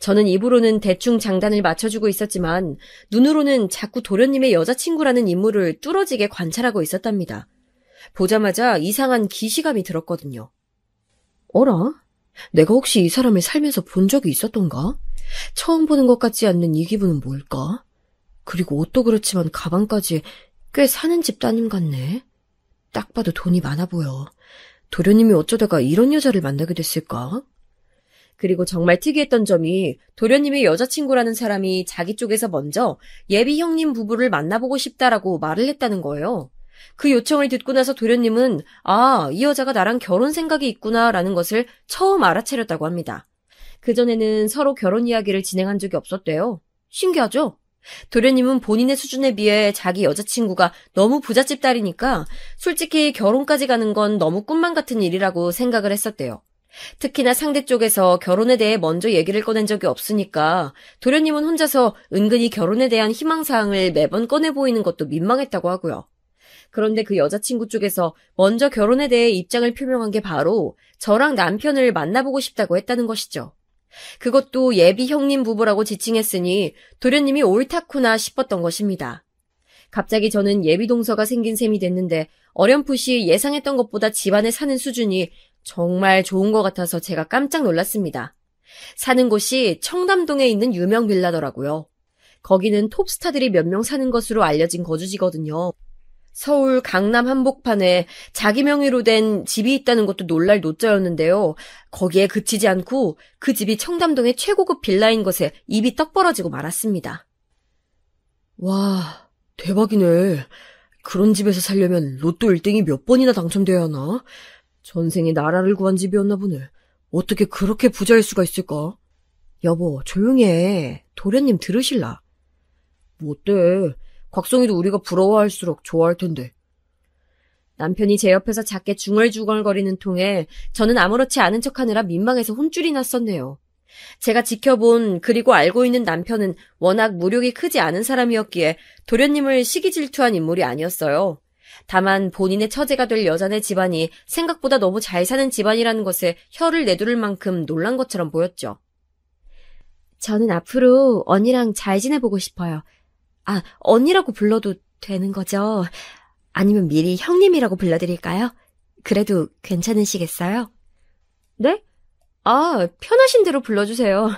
저는 입으로는 대충 장단을 맞춰주고 있었지만 눈으로는 자꾸 도련님의 여자친구라는 인물을 뚫어지게 관찰하고 있었답니다. 보자마자 이상한 기시감이 들었거든요. 어라? 내가 혹시 이 사람을 살면서 본 적이 있었던가? 처음 보는 것 같지 않는 이 기분은 뭘까? 그리고 옷도 그렇지만 가방까지 꽤 사는 집 따님 같네. 딱 봐도 돈이 많아 보여. 도련님이 어쩌다가 이런 여자를 만나게 됐을까? 그리고 정말 특이했던 점이 도련님의 여자친구라는 사람이 자기 쪽에서 먼저 예비 형님 부부를 만나보고 싶다라고 말을 했다는 거예요. 그 요청을 듣고 나서 도련님은 이 여자가 나랑 결혼 생각이 있구나라는 것을 처음 알아차렸다고 합니다. 그전에는 서로 결혼 이야기를 진행한 적이 없었대요. 신기하죠? 도련님은 본인의 수준에 비해 자기 여자친구가 너무 부잣집 딸이니까 솔직히 결혼까지 가는 건 너무 꿈만 같은 일이라고 생각을 했었대요. 특히나 상대 쪽에서 결혼에 대해 먼저 얘기를 꺼낸 적이 없으니까 도련님은 혼자서 은근히 결혼에 대한 희망사항을 매번 꺼내 보이는 것도 민망했다고 하고요. 그런데 그 여자친구 쪽에서 먼저 결혼에 대해 입장을 표명한 게 바로 저랑 남편을 만나보고 싶다고 했다는 것이죠. 그것도 예비 형님 부부라고 지칭했으니 도련님이 옳다구나 싶었던 것입니다. 갑자기 저는 예비 동서가 생긴 셈이 됐는데 어렴풋이 예상했던 것보다 집안에 사는 수준이 정말 좋은 것 같아서 제가 깜짝 놀랐습니다. 사는 곳이 청담동에 있는 유명 빌라더라고요. 거기는 톱스타들이 몇 명 사는 것으로 알려진 거주지거든요. 서울 강남 한복판에 자기 명의로 된 집이 있다는 것도 놀랄 노자였는데요. 거기에 그치지 않고 그 집이 청담동의 최고급 빌라인 것에 입이 떡 벌어지고 말았습니다. 와, 대박이네. 그런 집에서 살려면 로또 1등이 몇 번이나 당첨돼야 하나? 전생에 나라를 구한 집이었나 보네. 어떻게 그렇게 부자일 수가 있을까? 여보, 조용히 해. 도련님 들으실라. 뭐 어때? 곽송이도 우리가 부러워할수록 좋아할 텐데. 남편이 제 옆에서 작게 중얼중얼거리는 통에 저는 아무렇지 않은 척하느라 민망해서 혼쭐이 났었네요. 제가 지켜본 그리고 알고 있는 남편은 워낙 무력이 크지 않은 사람이었기에 도련님을 시기질투한 인물이 아니었어요. 다만 본인의 처제가 될 여자네 집안이 생각보다 너무 잘 사는 집안이라는 것에 혀를 내두를 만큼 놀란 것처럼 보였죠. 저는 앞으로 언니랑 잘 지내보고 싶어요. 아, 언니라고 불러도 되는 거죠? 아니면 미리 형님이라고 불러드릴까요? 그래도 괜찮으시겠어요? 네? 아, 편하신 대로 불러주세요.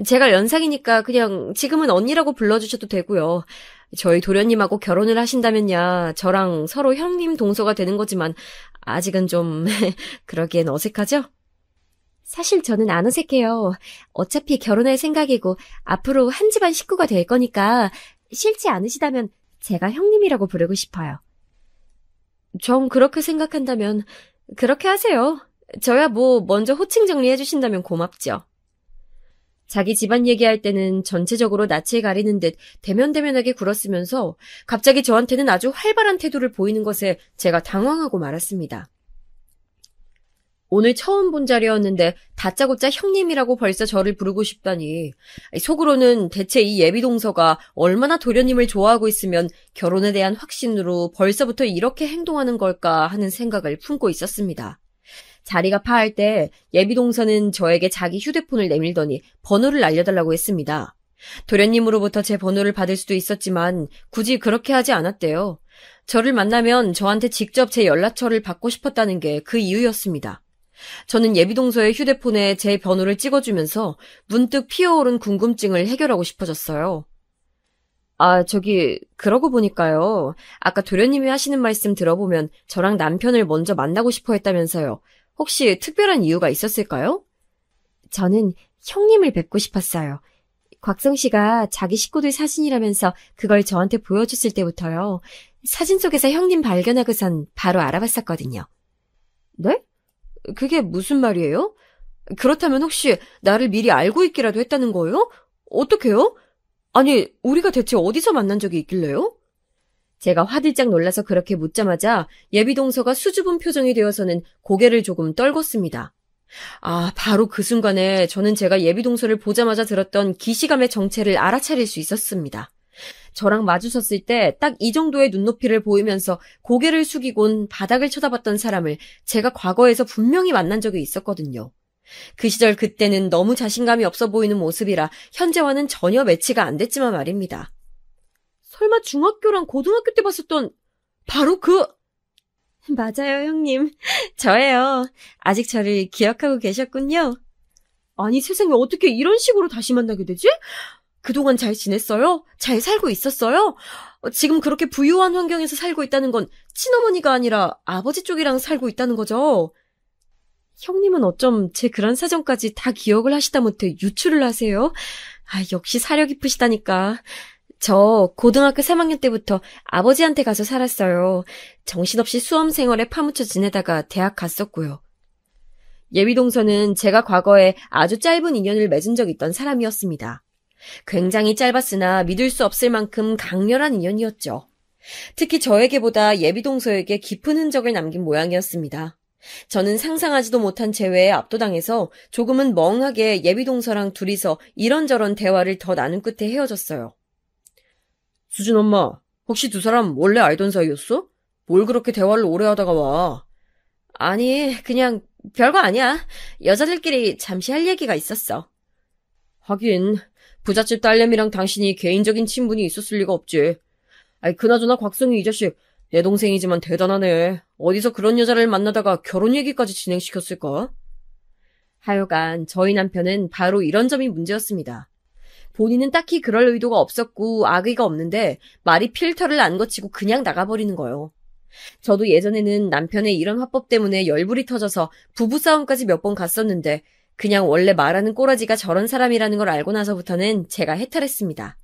제가 연상이니까 그냥 지금은 언니라고 불러주셔도 되고요. 저희 도련님하고 결혼을 하신다면야 저랑 서로 형님 동서가 되는 거지만 아직은 좀 그러기엔 어색하죠? 사실 저는 안 어색해요. 어차피 결혼할 생각이고 앞으로 한 집안 식구가 될 거니까 싫지 않으시다면 제가 형님이라고 부르고 싶어요. 정 그렇게 생각한다면 그렇게 하세요. 저야 뭐 먼저 호칭 정리해 주신다면 고맙죠. 자기 집안 얘기할 때는 전체적으로 낯을 가리는 듯 대면대면하게 굴었으면서 갑자기 저한테는 아주 활발한 태도를 보이는 것에 제가 당황하고 말았습니다. 오늘 처음 본 자리였는데 다짜고짜 형님이라고 벌써 저를 부르고 싶다니. 속으로는 대체 이 예비동서가 얼마나 도련님을 좋아하고 있으면 결혼에 대한 확신으로 벌써부터 이렇게 행동하는 걸까 하는 생각을 품고 있었습니다. 자리가 파할 때 예비동서는 저에게 자기 휴대폰을 내밀더니 번호를 알려달라고 했습니다. 도련님으로부터 제 번호를 받을 수도 있었지만 굳이 그렇게 하지 않았대요. 저를 만나면 저한테 직접 제 연락처를 받고 싶었다는 게 그 이유였습니다. 저는 예비동서의 휴대폰에 제 번호를 찍어주면서 문득 피어오른 궁금증을 해결하고 싶어졌어요. 아, 그러고 보니까요. 아까 도련님이 하시는 말씀 들어보면 저랑 남편을 먼저 만나고 싶어 했다면서요. 혹시 특별한 이유가 있었을까요? 저는 형님을 뵙고 싶었어요. 곽성 씨가 자기 식구들 사진이라면서 그걸 저한테 보여줬을 때부터요. 사진 속에서 형님 발견하고선 바로 알아봤었거든요. 네? 그게 무슨 말이에요? 그렇다면 혹시 나를 미리 알고 있기라도 했다는 거예요? 어떡해요? 아니, 우리가 대체 어디서 만난 적이 있길래요? 제가 화들짝 놀라서 그렇게 묻자마자 예비동서가 수줍은 표정이 되어서는 고개를 조금 떨궜습니다. 아, 바로 그 순간에 저는 제가 예비동서를 보자마자 들었던 기시감의 정체를 알아차릴 수 있었습니다. 저랑 마주섰을 때 딱 이 정도의 눈높이를 보이면서 고개를 숙이곤 바닥을 쳐다봤던 사람을 제가 과거에서 분명히 만난 적이 있었거든요. 그 시절 그때는 너무 자신감이 없어 보이는 모습이라 현재와는 전혀 매치가 안 됐지만 말입니다. 설마 중학교랑 고등학교 때 봤었던 바로 맞아요, 형님. 저예요. 아직 저를 기억하고 계셨군요. 아니, 세상에 어떻게 이런 식으로 다시 만나게 되지? 그동안 잘 지냈어요? 잘 살고 있었어요? 지금 그렇게 부유한 환경에서 살고 있다는 건 친어머니가 아니라 아버지 쪽이랑 살고 있다는 거죠? 형님은 어쩜 제 그런 사정까지 다 기억을 하시다 못해 유출을 하세요? 아, 역시 사려 깊으시다니까. 저 고등학교 3학년 때부터 아버지한테 가서 살았어요. 정신없이 수험 생활에 파묻혀 지내다가 대학 갔었고요. 예비동서는 제가 과거에 아주 짧은 인연을 맺은 적이 있던 사람이었습니다. 굉장히 짧았으나 믿을 수 없을 만큼 강렬한 인연이었죠. 특히 저에게보다 예비동서에게 깊은 흔적을 남긴 모양이었습니다. 저는 상상하지도 못한 재회에 압도당해서 조금은 멍하게 예비동서랑 둘이서 이런저런 대화를 더 나눈 끝에 헤어졌어요. 수진 엄마, 혹시 두 사람 원래 알던 사이였어? 뭘 그렇게 대화를 오래 하다가 와? 아니, 그냥 별거 아니야. 여자들끼리 잠시 할 얘기가 있었어. 하긴 부잣집 딸내미랑 당신이 개인적인 친분이 있었을 리가 없지. 아이, 그나저나 곽성이 이 자식 내 동생이지만 대단하네. 어디서 그런 여자를 만나다가 결혼 얘기까지 진행시켰을까? 하여간 저희 남편은 바로 이런 점이 문제였습니다. 본인은 딱히 그럴 의도가 없었고 악의가 없는데 말이 필터를 안 거치고 그냥 나가버리는 거예요. 저도 예전에는 남편의 이런 화법 때문에 열불이 터져서 부부싸움까지 몇 번 갔었는데 그냥 원래 말하는 꼬라지가 저런 사람이라는 걸 알고 나서부터는 제가 해탈했습니다.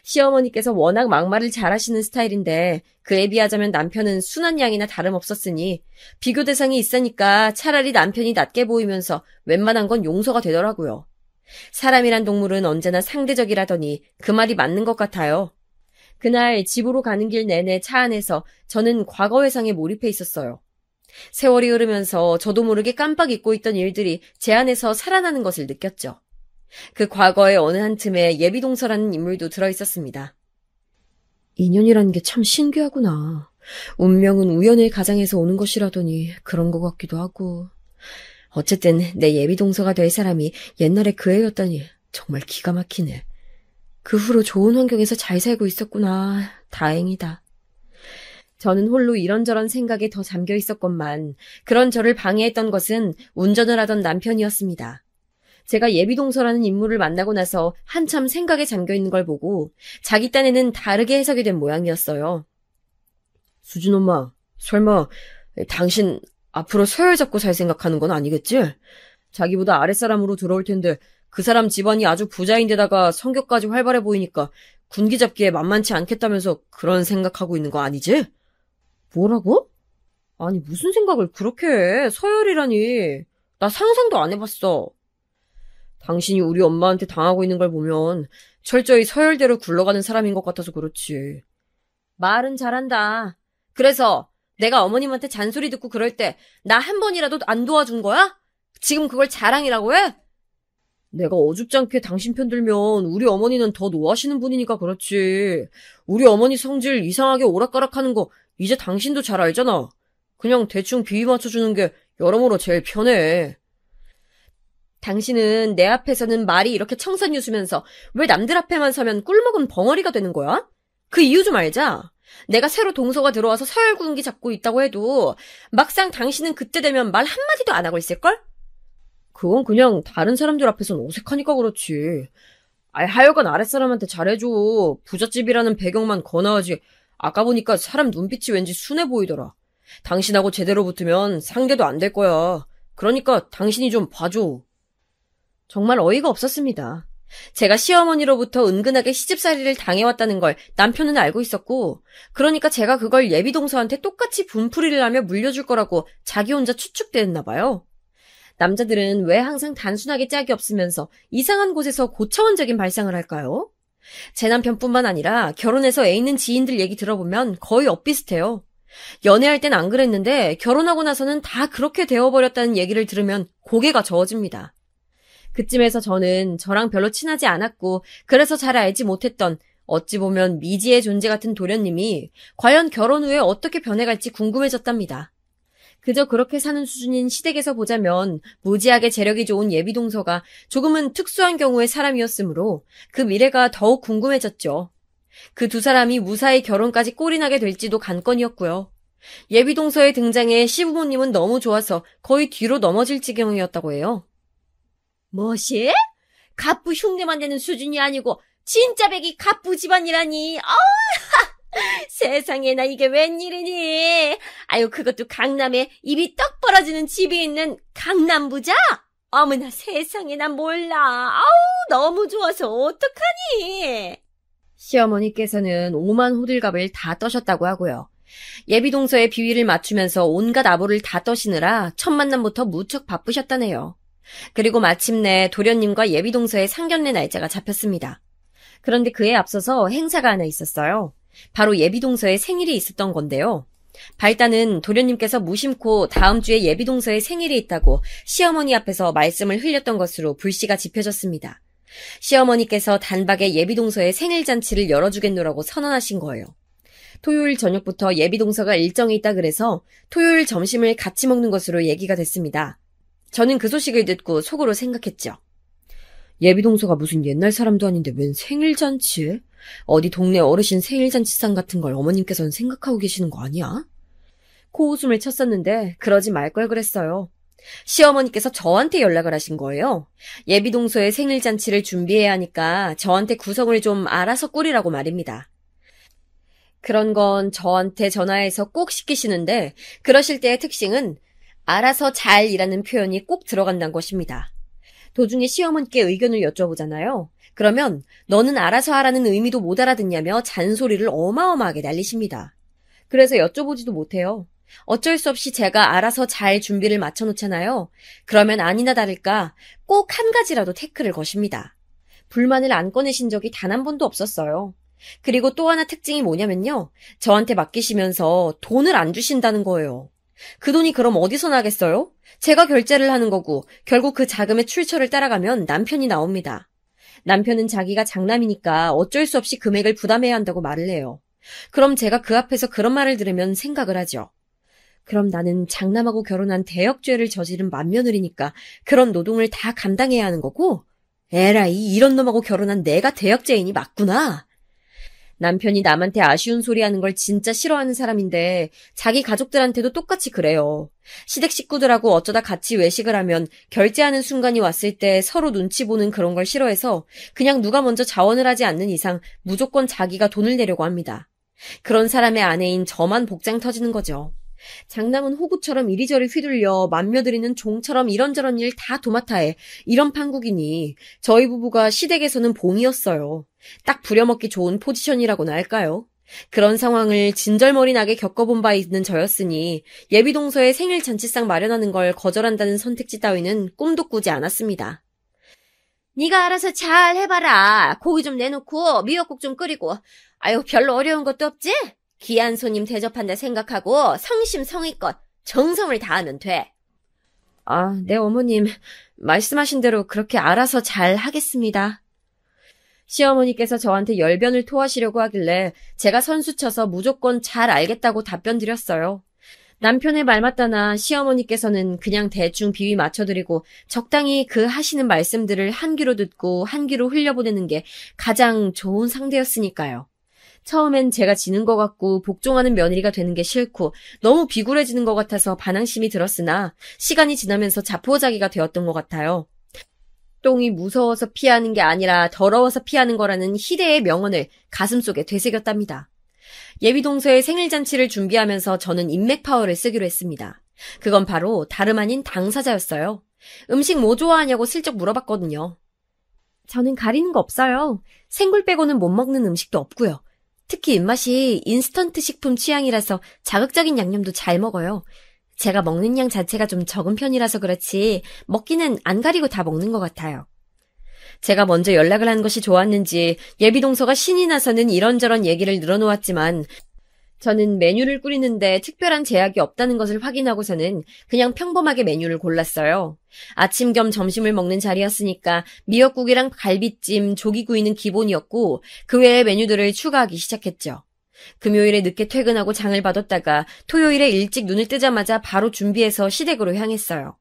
시어머니께서 워낙 막말을 잘하시는 스타일인데 그에 비하자면 남편은 순한 양이나 다름없었으니 비교 대상이 있으니까 차라리 남편이 낮게 보이면서 웬만한 건 용서가 되더라고요. 사람이란 동물은 언제나 상대적이라더니 그 말이 맞는 것 같아요. 그날 집으로 가는 길 내내 차 안에서 저는 과거 회상에 몰입해 있었어요. 세월이 흐르면서 저도 모르게 깜빡 잊고 있던 일들이 제 안에서 살아나는 것을 느꼈죠. 그 과거의 어느 한 틈에 예비동서라는 인물도 들어있었습니다. 인연이라는 게 참 신기하구나. 운명은 우연의 가장에서 오는 것이라더니 그런 것 같기도 하고. 어쨌든 내 예비동서가 될 사람이 옛날에 그 애였다니 정말 기가 막히네. 그 후로 좋은 환경에서 잘 살고 있었구나. 다행이다. 저는 홀로 이런저런 생각에 더 잠겨 있었건만 그런 저를 방해했던 것은 운전을 하던 남편이었습니다. 제가 예비동서라는 인물을 만나고 나서 한참 생각에 잠겨 있는 걸 보고 자기 딴에는 다르게 해석이 된 모양이었어요. 수진 엄마, 설마 당신 앞으로 서열 잡고 살 생각하는 건 아니겠지? 자기보다 아랫사람으로 들어올 텐데 그 사람 집안이 아주 부자인데다가 성격까지 활발해 보이니까 군기 잡기에 만만치 않겠다면서 그런 생각하고 있는 거 아니지? 뭐라고? 아니 무슨 생각을 그렇게 해? 서열이라니. 나 상상도 안 해봤어. 당신이 우리 엄마한테 당하고 있는 걸 보면 철저히 서열대로 굴러가는 사람인 것 같아서 그렇지. 말은 잘한다. 그래서 내가 어머님한테 잔소리 듣고 그럴 때 나 한 번이라도 안 도와준 거야? 지금 그걸 자랑이라고 해? 내가 어줍잖게 당신 편 들면 우리 어머니는 더 노하시는 분이니까 그렇지. 우리 어머니 성질 이상하게 오락가락하는 거 이제 당신도 잘 알잖아. 그냥 대충 비위 맞춰주는 게 여러모로 제일 편해. 당신은 내 앞에서는 말이 이렇게 청산유수면서 왜 남들 앞에만 서면 꿀먹은 벙어리가 되는 거야? 그 이유 좀 알자. 내가 새로 동서가 들어와서 서열 군기 잡고 있다고 해도 막상 당신은 그때 되면 말 한마디도 안 하고 있을걸? 그건 그냥 다른 사람들 앞에선 어색하니까 그렇지. 하여간 아랫사람한테 잘해줘. 부잣집이라는 배경만 거나하지. 아까 보니까 사람 눈빛이 왠지 순해 보이더라. 당신하고 제대로 붙으면 상대도 안 될 거야. 그러니까 당신이 좀 봐줘. 정말 어이가 없었습니다. 제가 시어머니로부터 은근하게 시집살이를 당해왔다는 걸 남편은 알고 있었고, 그러니까 제가 그걸 예비동서한테 똑같이 분풀이를 하며 물려줄 거라고 자기 혼자 추측됐나 봐요. 남자들은 왜 항상 단순하게 짝이 없으면서 이상한 곳에서 고차원적인 발상을 할까요? 제 남편뿐만 아니라 결혼해서 애 있는 지인들 얘기 들어보면 거의 엇비슷해요. 연애할 땐 안 그랬는데 결혼하고 나서는 다 그렇게 되어버렸다는 얘기를 들으면 고개가 저어집니다. 그쯤에서 저는 저랑 별로 친하지 않았고 그래서 잘 알지 못했던 어찌 보면 미지의 존재 같은 도련님이 과연 결혼 후에 어떻게 변해갈지 궁금해졌답니다. 그저 그렇게 사는 수준인 시댁에서 보자면 무지하게 재력이 좋은 예비동서가 조금은 특수한 경우의 사람이었으므로 그 미래가 더욱 궁금해졌죠. 그 두 사람이 무사히 결혼까지 꼴이나게 될지도 관건이었고요. 예비동서의 등장에 시부모님은 너무 좋아서 거의 뒤로 넘어질 지경이었다고 해요. 뭐시? 갑부 흉내만 내는 수준이 아니고 진짜 백이 갑부 집안이라니. 세상에나 이게 웬일이니? 아유 그것도 강남에 입이 떡 벌어지는 집이 있는 강남부자? 어머나 세상에 난 몰라. 너무 좋아서 어떡하니? 시어머니께서는 오만 호들갑을 다 떠셨다고 하고요. 예비동서의 비위를 맞추면서 온갖 아부를 다 떠시느라 첫 만남부터 무척 바쁘셨다네요. 그리고 마침내 도련님과 예비동서의 상견례 날짜가 잡혔습니다. 그런데 그에 앞서서 행사가 하나 있었어요. 바로 예비동서의 생일이 있었던 건데요. 발단은 도련님께서 무심코 다음 주에 예비동서의 생일이 있다고 시어머니 앞에서 말씀을 흘렸던 것으로 불씨가 지펴졌습니다. 시어머니께서 단박에 예비동서의 생일잔치를 열어주겠노라고 선언하신 거예요. 토요일 저녁부터 예비동서가 일정이 있다 그래서 토요일 점심을 같이 먹는 것으로 얘기가 됐습니다. 저는 그 소식을 듣고 속으로 생각했죠. 예비동서가 무슨 옛날 사람도 아닌데 웬 생일잔치에? 어디 동네 어르신 생일잔치상 같은 걸 어머님께서는 생각하고 계시는 거 아니야? 코웃음을 쳤었는데 그러지 말 걸 그랬어요. 시어머니께서 저한테 연락을 하신 거예요. 예비동서의 생일잔치를 준비해야 하니까 저한테 구성을 좀 알아서 꾸리라고 말입니다. 그런 건 저한테 전화해서 꼭 시키시는데 그러실 때의 특징은 알아서 잘이라는 표현이 꼭 들어간다는 것입니다. 도중에 시어머니께 의견을 여쭤보잖아요. 그러면 너는 알아서 하라는 의미도 못 알아듣냐며 잔소리를 어마어마하게 날리십니다. 그래서 여쭤보지도 못해요. 어쩔 수 없이 제가 알아서 잘 준비를 맞춰놓잖아요. 그러면 아니나 다를까 꼭 한 가지라도 태클을 거십니다. 불만을 안 꺼내신 적이 단 한 번도 없었어요. 그리고 또 하나 특징이 뭐냐면요. 저한테 맡기시면서 돈을 안 주신다는 거예요. 그 돈이 그럼 어디서 나겠어요? 제가 결제를 하는 거고 결국 그 자금의 출처를 따라가면 남편이 나옵니다. 남편은 자기가 장남이니까 어쩔 수 없이 금액을 부담해야 한다고 말을 해요. 그럼 제가 그 앞에서 그런 말을 들으면 생각을 하죠. 그럼 나는 장남하고 결혼한 대역죄를 저지른 맏며느리니까 그런 노동을 다 감당해야 하는 거고 에라이, 이런 놈하고 결혼한 내가 대역죄인이 맞구나. 남편이 남한테 아쉬운 소리 하는 걸 진짜 싫어하는 사람인데 자기 가족들한테도 똑같이 그래요. 시댁 식구들하고 어쩌다 같이 외식을 하면 결제하는 순간이 왔을 때 서로 눈치 보는 그런 걸 싫어해서 그냥 누가 먼저 자원을 하지 않는 이상 무조건 자기가 돈을 내려고 합니다. 그런 사람의 아내인 저만 복장 터지는 거죠. 장남은 호구처럼 이리저리 휘둘려 맏며느리는 종처럼 이런저런 일 다 도맡아 해. 이런 판국이니 저희 부부가 시댁에서는 봉이었어요. 딱 부려먹기 좋은 포지션이라고나 할까요? 그런 상황을 진절머리 나게 겪어본 바 있는 저였으니 예비동서에 생일 잔치상 마련하는 걸 거절한다는 선택지 따위는 꿈도 꾸지 않았습니다. 네가 알아서 잘 해봐라. 고기 좀 내놓고 미역국 좀 끓이고. 아유, 별로 어려운 것도 없지? 귀한 손님 대접한다 생각하고 성심성의껏 정성을 다하면 돼. 아, 네 어머님. 말씀하신 대로 그렇게 알아서 잘 하겠습니다. 시어머니께서 저한테 열변을 토하시려고 하길래 제가 선수쳐서 무조건 잘 알겠다고 답변 드렸어요. 남편의 말 맞다나 시어머니께서는 그냥 대충 비위 맞춰드리고 적당히 그 하시는 말씀들을 한 귀로 듣고 한 귀로 흘려보내는 게 가장 좋은 상대였으니까요. 처음엔 제가 지는 것 같고 복종하는 며느리가 되는 게 싫고 너무 비굴해지는 것 같아서 반항심이 들었으나 시간이 지나면서 자포자기가 되었던 것 같아요. 똥이 무서워서 피하는 게 아니라 더러워서 피하는 거라는 희대의 명언을 가슴속에 되새겼답니다. 예비동서의 생일잔치를 준비하면서 저는 인맥 파워를 쓰기로 했습니다. 그건 바로 다름 아닌 당사자였어요. 음식 뭐 좋아하냐고 슬쩍 물어봤거든요. 저는 가리는 거 없어요. 생굴 빼고는 못 먹는 음식도 없고요. 특히 입맛이 인스턴트 식품 취향이라서 자극적인 양념도 잘 먹어요. 제가 먹는 양 자체가 좀 적은 편이라서 그렇지 먹기는 안 가리고 다 먹는 것 같아요. 제가 먼저 연락을 한 것이 좋았는지 예비동서가 신이 나서는 이런저런 얘기를 늘어놓았지만 저는 메뉴를 꾸리는데 특별한 제약이 없다는 것을 확인하고서는 그냥 평범하게 메뉴를 골랐어요. 아침 겸 점심을 먹는 자리였으니까 미역국이랑 갈비찜, 조기구이는 기본이었고 그 외의 메뉴들을 추가하기 시작했죠. 금요일에 늦게 퇴근하고 장을 봐뒀다가 토요일에 일찍 눈을 뜨자마자 바로 준비해서 시댁으로 향했어요.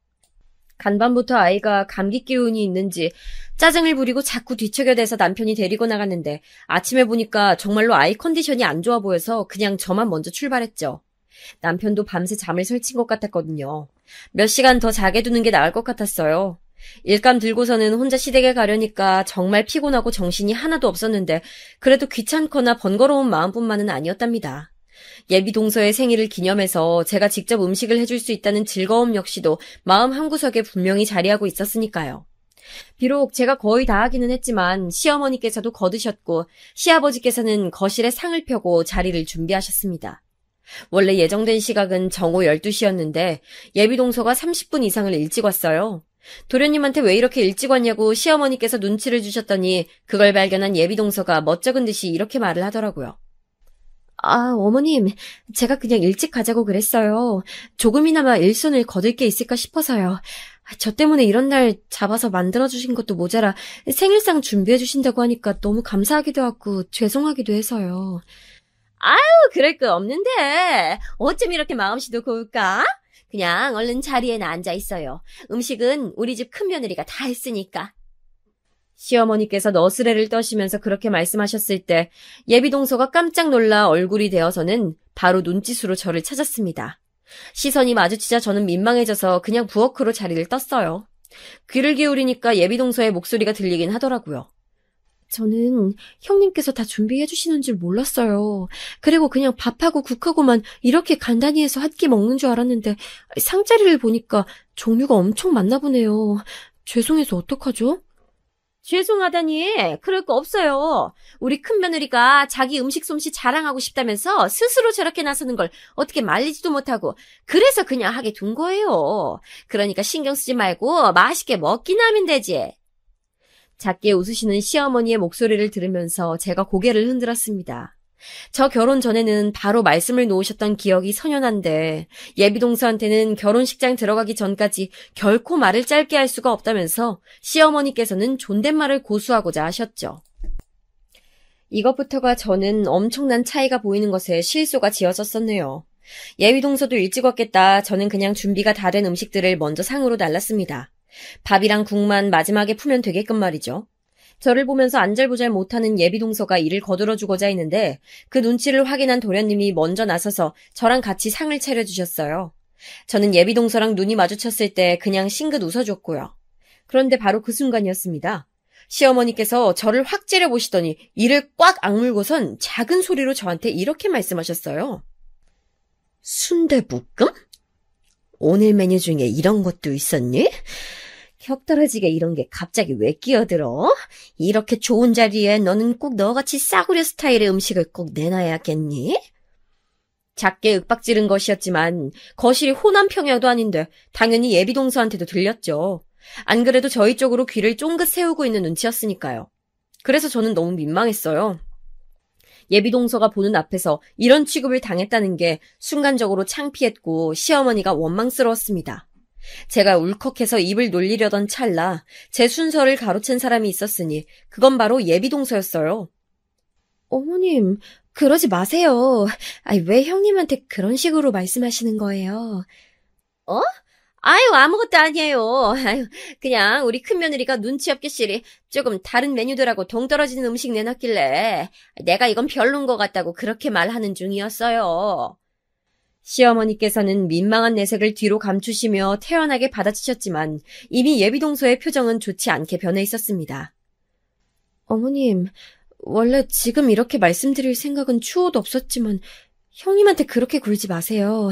간밤부터 아이가 감기 기운이 있는지 짜증을 부리고 자꾸 뒤척여대서 남편이 데리고 나갔는데 아침에 보니까 정말로 아이 컨디션이 안 좋아 보여서 그냥 저만 먼저 출발했죠. 남편도 밤새 잠을 설친 것 같았거든요. 몇 시간 더 자게 두는 게 나을 것 같았어요. 일감 들고서는 혼자 시댁에 가려니까 정말 피곤하고 정신이 하나도 없었는데 그래도 귀찮거나 번거로운 마음뿐만은 아니었답니다. 예비동서의 생일을 기념해서 제가 직접 음식을 해줄 수 있다는 즐거움 역시도 마음 한구석에 분명히 자리하고 있었으니까요. 비록 제가 거의 다 하기는 했지만 시어머니께서도 거드셨고 시아버지께서는 거실에 상을 펴고 자리를 준비하셨습니다. 원래 예정된 시각은 정오 12시였는데 예비동서가 30분 이상을 일찍 왔어요. 도련님한테 왜 이렇게 일찍 왔냐고 시어머니께서 눈치를 주셨더니 그걸 발견한 예비동서가 멋쩍은 듯이 이렇게 말을 하더라고요. 아, 어머님, 제가 그냥 일찍 가자고 그랬어요. 조금이나마 일손을 거둘 게 있을까 싶어서요. 저 때문에 이런 날 잡아서 만들어주신 것도 모자라 생일상 준비해주신다고 하니까 너무 감사하기도 하고 죄송하기도 해서요. 아유, 그럴 거 없는데 어쩜 이렇게 마음씨도 고울까? 그냥 얼른 자리에나 앉아있어요. 음식은 우리 집 큰며느리가 다 했으니까. 시어머니께서 너스레를 떠시면서 그렇게 말씀하셨을 때 예비동서가 깜짝 놀라 얼굴이 되어서는 바로 눈짓으로 저를 찾았습니다. 시선이 마주치자 저는 민망해져서 그냥 부엌으로 자리를 떴어요. 귀를 기울이니까 예비동서의 목소리가 들리긴 하더라고요. 저는 형님께서 다 준비해 주시는 줄 몰랐어요. 그리고 그냥 밥하고 국하고만 이렇게 간단히 해서 한 끼 먹는 줄 알았는데 상자리를 보니까 종류가 엄청 많나 보네요. 죄송해서 어떡하죠? 죄송하다니, 그럴 거 없어요. 우리 큰며느리가 자기 음식 솜씨 자랑하고 싶다면서 스스로 저렇게 나서는 걸 어떻게 말리지도 못하고 그래서 그냥 하게 둔 거예요. 그러니까 신경 쓰지 말고 맛있게 먹기나 하면 되지. 작게 웃으시는 시어머니의 목소리를 들으면서 제가 고개를 흔들었습니다. 저 결혼 전에는 바로 말씀을 놓으셨던 기억이 선연한데 예비동서한테는 결혼식장 들어가기 전까지 결코 말을 짧게 할 수가 없다면서 시어머니께서는 존댓말을 고수하고자 하셨죠. 이것부터가 저는 엄청난 차이가 보이는 것에 실소가 지어졌었네요. 예비동서도 일찍 왔겠다. 저는 그냥 준비가 다 된 음식들을 먼저 상으로 날랐습니다. 밥이랑 국만 마지막에 푸면 되게끔 말이죠. 저를 보면서 안절부절 못하는 예비동서가 일을 거들어주고자 했는데 그 눈치를 확인한 도련님이 먼저 나서서 저랑 같이 상을 차려주셨어요. 저는 예비동서랑 눈이 마주쳤을 때 그냥 싱긋 웃어줬고요. 그런데 바로 그 순간이었습니다. 시어머니께서 저를 확 째려보시더니 이를 꽉 악물고선 작은 소리로 저한테 이렇게 말씀하셨어요. 순대볶음? 오늘 메뉴 중에 이런 것도 있었니? 격떨어지게 이런 게 갑자기 왜 끼어들어? 이렇게 좋은 자리에 너는 꼭 너같이 싸구려 스타일의 음식을 꼭 내놔야겠니? 작게 윽박지른 것이었지만 거실이 호남 평야도 아닌데 당연히 예비동서한테도 들렸죠. 안 그래도 저희 쪽으로 귀를 쫑긋 세우고 있는 눈치였으니까요. 그래서 저는 너무 민망했어요. 예비동서가 보는 앞에서 이런 취급을 당했다는 게 순간적으로 창피했고 시어머니가 원망스러웠습니다. 제가 울컥해서 입을 놀리려던 찰나 제 순서를 가로챈 사람이 있었으니 그건 바로 예비동서였어요. 어머님, 그러지 마세요. 왜 형님한테 그런 식으로 말씀하시는 거예요? 어? 아무것도 아니에요. 그냥 우리 큰며느리가 눈치 없게 시리 조금 다른 메뉴들하고 동떨어지는 음식 내놨길래 내가 이건 별론 것 같다고 그렇게 말하는 중이었어요. 시어머니께서는 민망한 내색을 뒤로 감추시며 태연하게 받아치셨지만 이미 예비동서의 표정은 좋지 않게 변해 있었습니다. 어머님, 원래 지금 이렇게 말씀드릴 생각은 추호도 없었지만 형님한테 그렇게 굴지 마세요.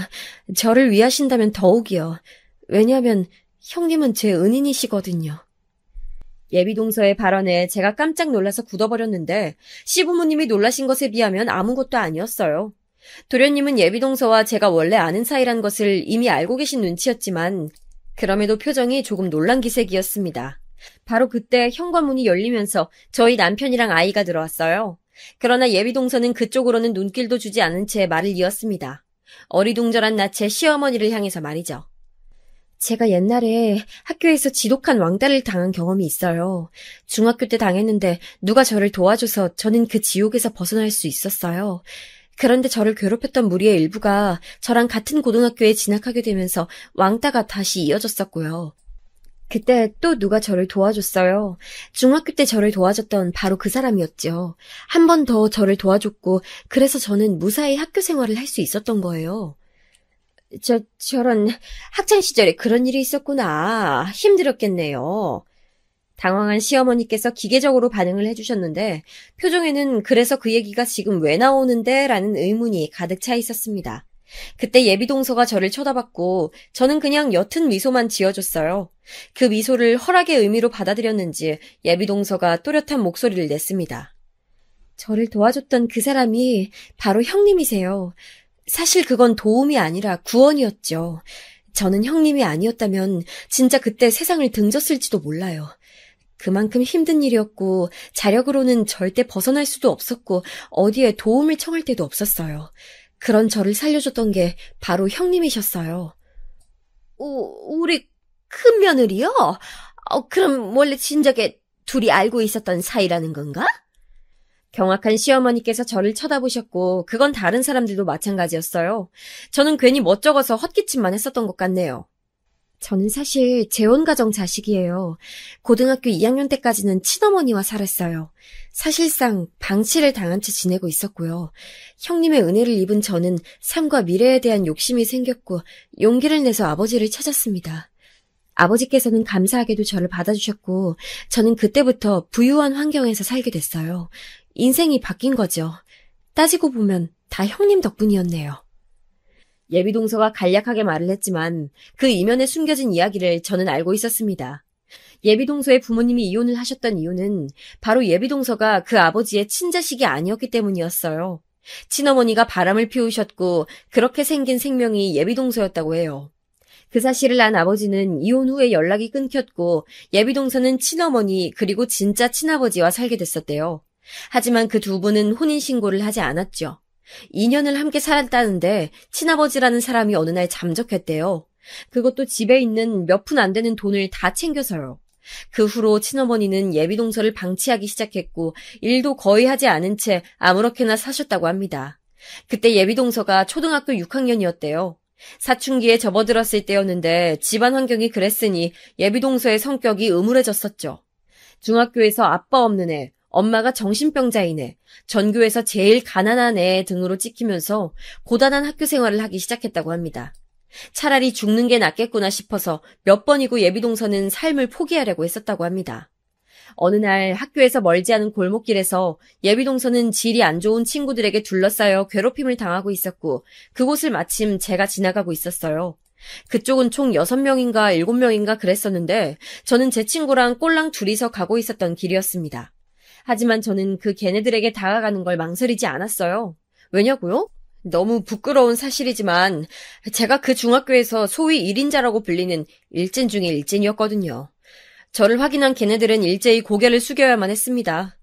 저를 위하신다면 더욱이요. 왜냐하면 형님은 제 은인이시거든요. 예비동서의 발언에 제가 깜짝 놀라서 굳어버렸는데 시부모님이 놀라신 것에 비하면 아무것도 아니었어요. 도련님은 예비동서와 제가 원래 아는 사이란 것을 이미 알고 계신 눈치였지만 그럼에도 표정이 조금 놀란 기색이었습니다. 바로 그때 현관문이 열리면서 저희 남편이랑 아이가 들어왔어요. 그러나 예비동서는 그쪽으로는 눈길도 주지 않은 채 말을 이었습니다. 어리둥절한 낯에 시어머니를 향해서 말이죠. 제가 옛날에 학교에서 지독한 왕따를 당한 경험이 있어요. 중학교 때 당했는데 누가 저를 도와줘서 저는 그 지옥에서 벗어날 수 있었어요. 그런데 저를 괴롭혔던 무리의 일부가 저랑 같은 고등학교에 진학하게 되면서 왕따가 다시 이어졌었고요. 그때 또 누가 저를 도와줬어요. 중학교 때 저를 도와줬던 바로 그 사람이었죠. 한 번 더 저를 도와줬고 그래서 저는 무사히 학교 생활을 할 수 있었던 거예요. 저런 학창시절에 그런 일이 있었구나. 힘들었겠네요. 당황한 시어머니께서 기계적으로 반응을 해주셨는데 표정에는 그래서 그 얘기가 지금 왜 나오는데? 라는 의문이 가득 차 있었습니다. 그때 예비동서가 저를 쳐다봤고 저는 그냥 옅은 미소만 지어줬어요. 그 미소를 허락의 의미로 받아들였는지 예비동서가 또렷한 목소리를 냈습니다. 저를 도와줬던 그 사람이 바로 형님이세요. 사실 그건 도움이 아니라 구원이었죠. 저는 형님이 아니었다면 진짜 그때 세상을 등졌을지도 몰라요. 그만큼 힘든 일이었고 자력으로는 절대 벗어날 수도 없었고 어디에 도움을 청할 데도 없었어요. 그런 저를 살려줬던 게 바로 형님이셨어요. 우리 큰며느리요? 그럼 원래 진작에 둘이 알고 있었던 사이라는 건가? 경악한 시어머니께서 저를 쳐다보셨고 그건 다른 사람들도 마찬가지였어요. 저는 괜히 멋쩍어서 헛기침만 했었던 것 같네요. 저는 사실 재혼가정 자식이에요. 고등학교 2학년 때까지는 친어머니와 살았어요. 사실상 방치를 당한 채 지내고 있었고요. 형님의 은혜를 입은 저는 삶과 미래에 대한 욕심이 생겼고 용기를 내서 아버지를 찾았습니다. 아버지께서는 감사하게도 저를 받아주셨고 저는 그때부터 부유한 환경에서 살게 됐어요. 인생이 바뀐 거죠. 따지고 보면 다 형님 덕분이었네요. 예비동서가 간략하게 말을 했지만 그 이면에 숨겨진 이야기를 저는 알고 있었습니다. 예비동서의 부모님이 이혼을 하셨던 이유는 바로 예비동서가 그 아버지의 친자식이 아니었기 때문이었어요. 친어머니가 바람을 피우셨고 그렇게 생긴 생명이 예비동서였다고 해요. 그 사실을 안 아버지는 이혼 후에 연락이 끊겼고 예비동서는 친어머니 그리고 진짜 친아버지와 살게 됐었대요. 하지만 그 두 분은 혼인신고를 하지 않았죠. 2년을 함께 살았다는데 친아버지라는 사람이 어느 날 잠적했대요. 그것도 집에 있는 몇 푼 안 되는 돈을 다 챙겨서요. 그 후로 친어머니는 예비동서를 방치하기 시작했고 일도 거의 하지 않은 채 아무렇게나 사셨다고 합니다. 그때 예비동서가 초등학교 6학년이었대요. 사춘기에 접어들었을 때였는데 집안 환경이 그랬으니 예비동서의 성격이 음울해졌었죠. 중학교에서 아빠 없는 애, 엄마가 정신병자인 애, 전교에서 제일 가난한 애 등으로 찍히면서 고단한 학교 생활을 하기 시작했다고 합니다. 차라리 죽는 게 낫겠구나 싶어서 몇 번이고 예비동서는 삶을 포기하려고 했었다고 합니다. 어느 날 학교에서 멀지 않은 골목길에서 예비동서는 질이 안 좋은 친구들에게 둘러싸여 괴롭힘을 당하고 있었고 그곳을 마침 제가 지나가고 있었어요. 그쪽은 총 6명인가 7명인가 그랬었는데 저는 제 친구랑 꼴랑 둘이서 가고 있었던 길이었습니다. 하지만 저는 그 걔네들에게 다가가는 걸 망설이지 않았어요. 왜냐고요? 너무 부끄러운 사실이지만 제가 그 중학교에서 소위 1인자라고 불리는 일진 중에 일진이었거든요. 저를 확인한 걔네들은 일제히 고개를 숙여야만 했습니다.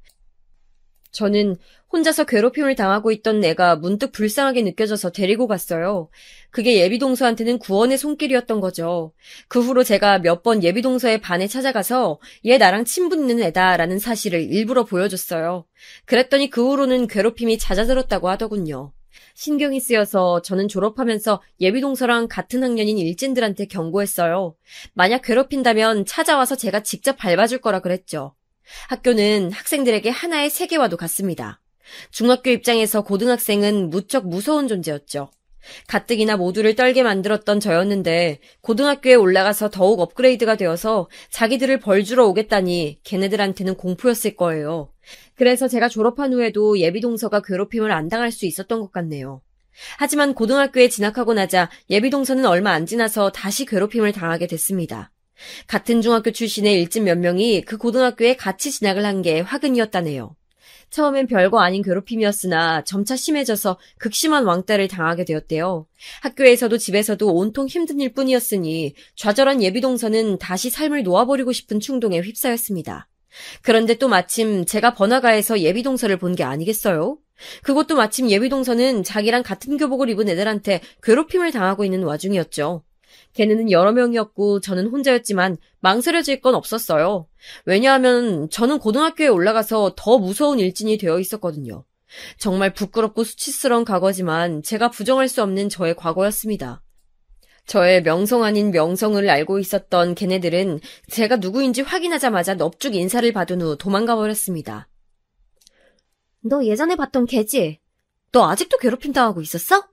저는 혼자서 괴롭힘을 당하고 있던 애가 문득 불쌍하게 느껴져서 데리고 갔어요. 그게 예비동서한테는 구원의 손길이었던 거죠. 그 후로 제가 몇 번 예비동서의 반에 찾아가서 얘 나랑 친분 있는 애다라는 사실을 일부러 보여줬어요. 그랬더니 그 후로는 괴롭힘이 잦아들었다고 하더군요. 신경이 쓰여서 저는 졸업하면서 예비동서랑 같은 학년인 일진들한테 경고했어요. 만약 괴롭힌다면 찾아와서 제가 직접 밟아줄 거라 그랬죠. 학교는 학생들에게 하나의 세계와도 같습니다. 중학교 입장에서 고등학생은 무척 무서운 존재였죠. 가뜩이나 모두를 떨게 만들었던 저였는데 고등학교에 올라가서 더욱 업그레이드가 되어서 자기들을 벌주러 오겠다니 걔네들한테는 공포였을 거예요. 그래서 제가 졸업한 후에도 예비동서가 괴롭힘을 안 당할 수 있었던 것 같네요. 하지만 고등학교에 진학하고 나자 예비동서는 얼마 안 지나서 다시 괴롭힘을 당하게 됐습니다. 같은 중학교 출신의 일진 몇 명이 그 고등학교에 같이 진학을 한 게 화근이었다네요. 처음엔 별거 아닌 괴롭힘이었으나 점차 심해져서 극심한 왕따를 당하게 되었대요. 학교에서도 집에서도 온통 힘든 일뿐이었으니 좌절한 예비동서는 다시 삶을 놓아버리고 싶은 충동에 휩싸였습니다. 그런데 또 마침 제가 번화가에서 예비동서를 본 게 아니겠어요? 그것도 마침 예비동서는 자기랑 같은 교복을 입은 애들한테 괴롭힘을 당하고 있는 와중이었죠. 걔네는 여러 명이었고 저는 혼자였지만 망설여질 건 없었어요. 왜냐하면 저는 고등학교에 올라가서 더 무서운 일진이 되어 있었거든요. 정말 부끄럽고 수치스러운 과거지만 제가 부정할 수 없는 저의 과거였습니다. 저의 명성 아닌 명성을 알고 있었던 걔네들은 제가 누구인지 확인하자마자 넙죽 인사를 받은 후 도망가 버렸습니다. 너 예전에 봤던 걔지? 너 아직도 괴롭힘 당하고 있었어?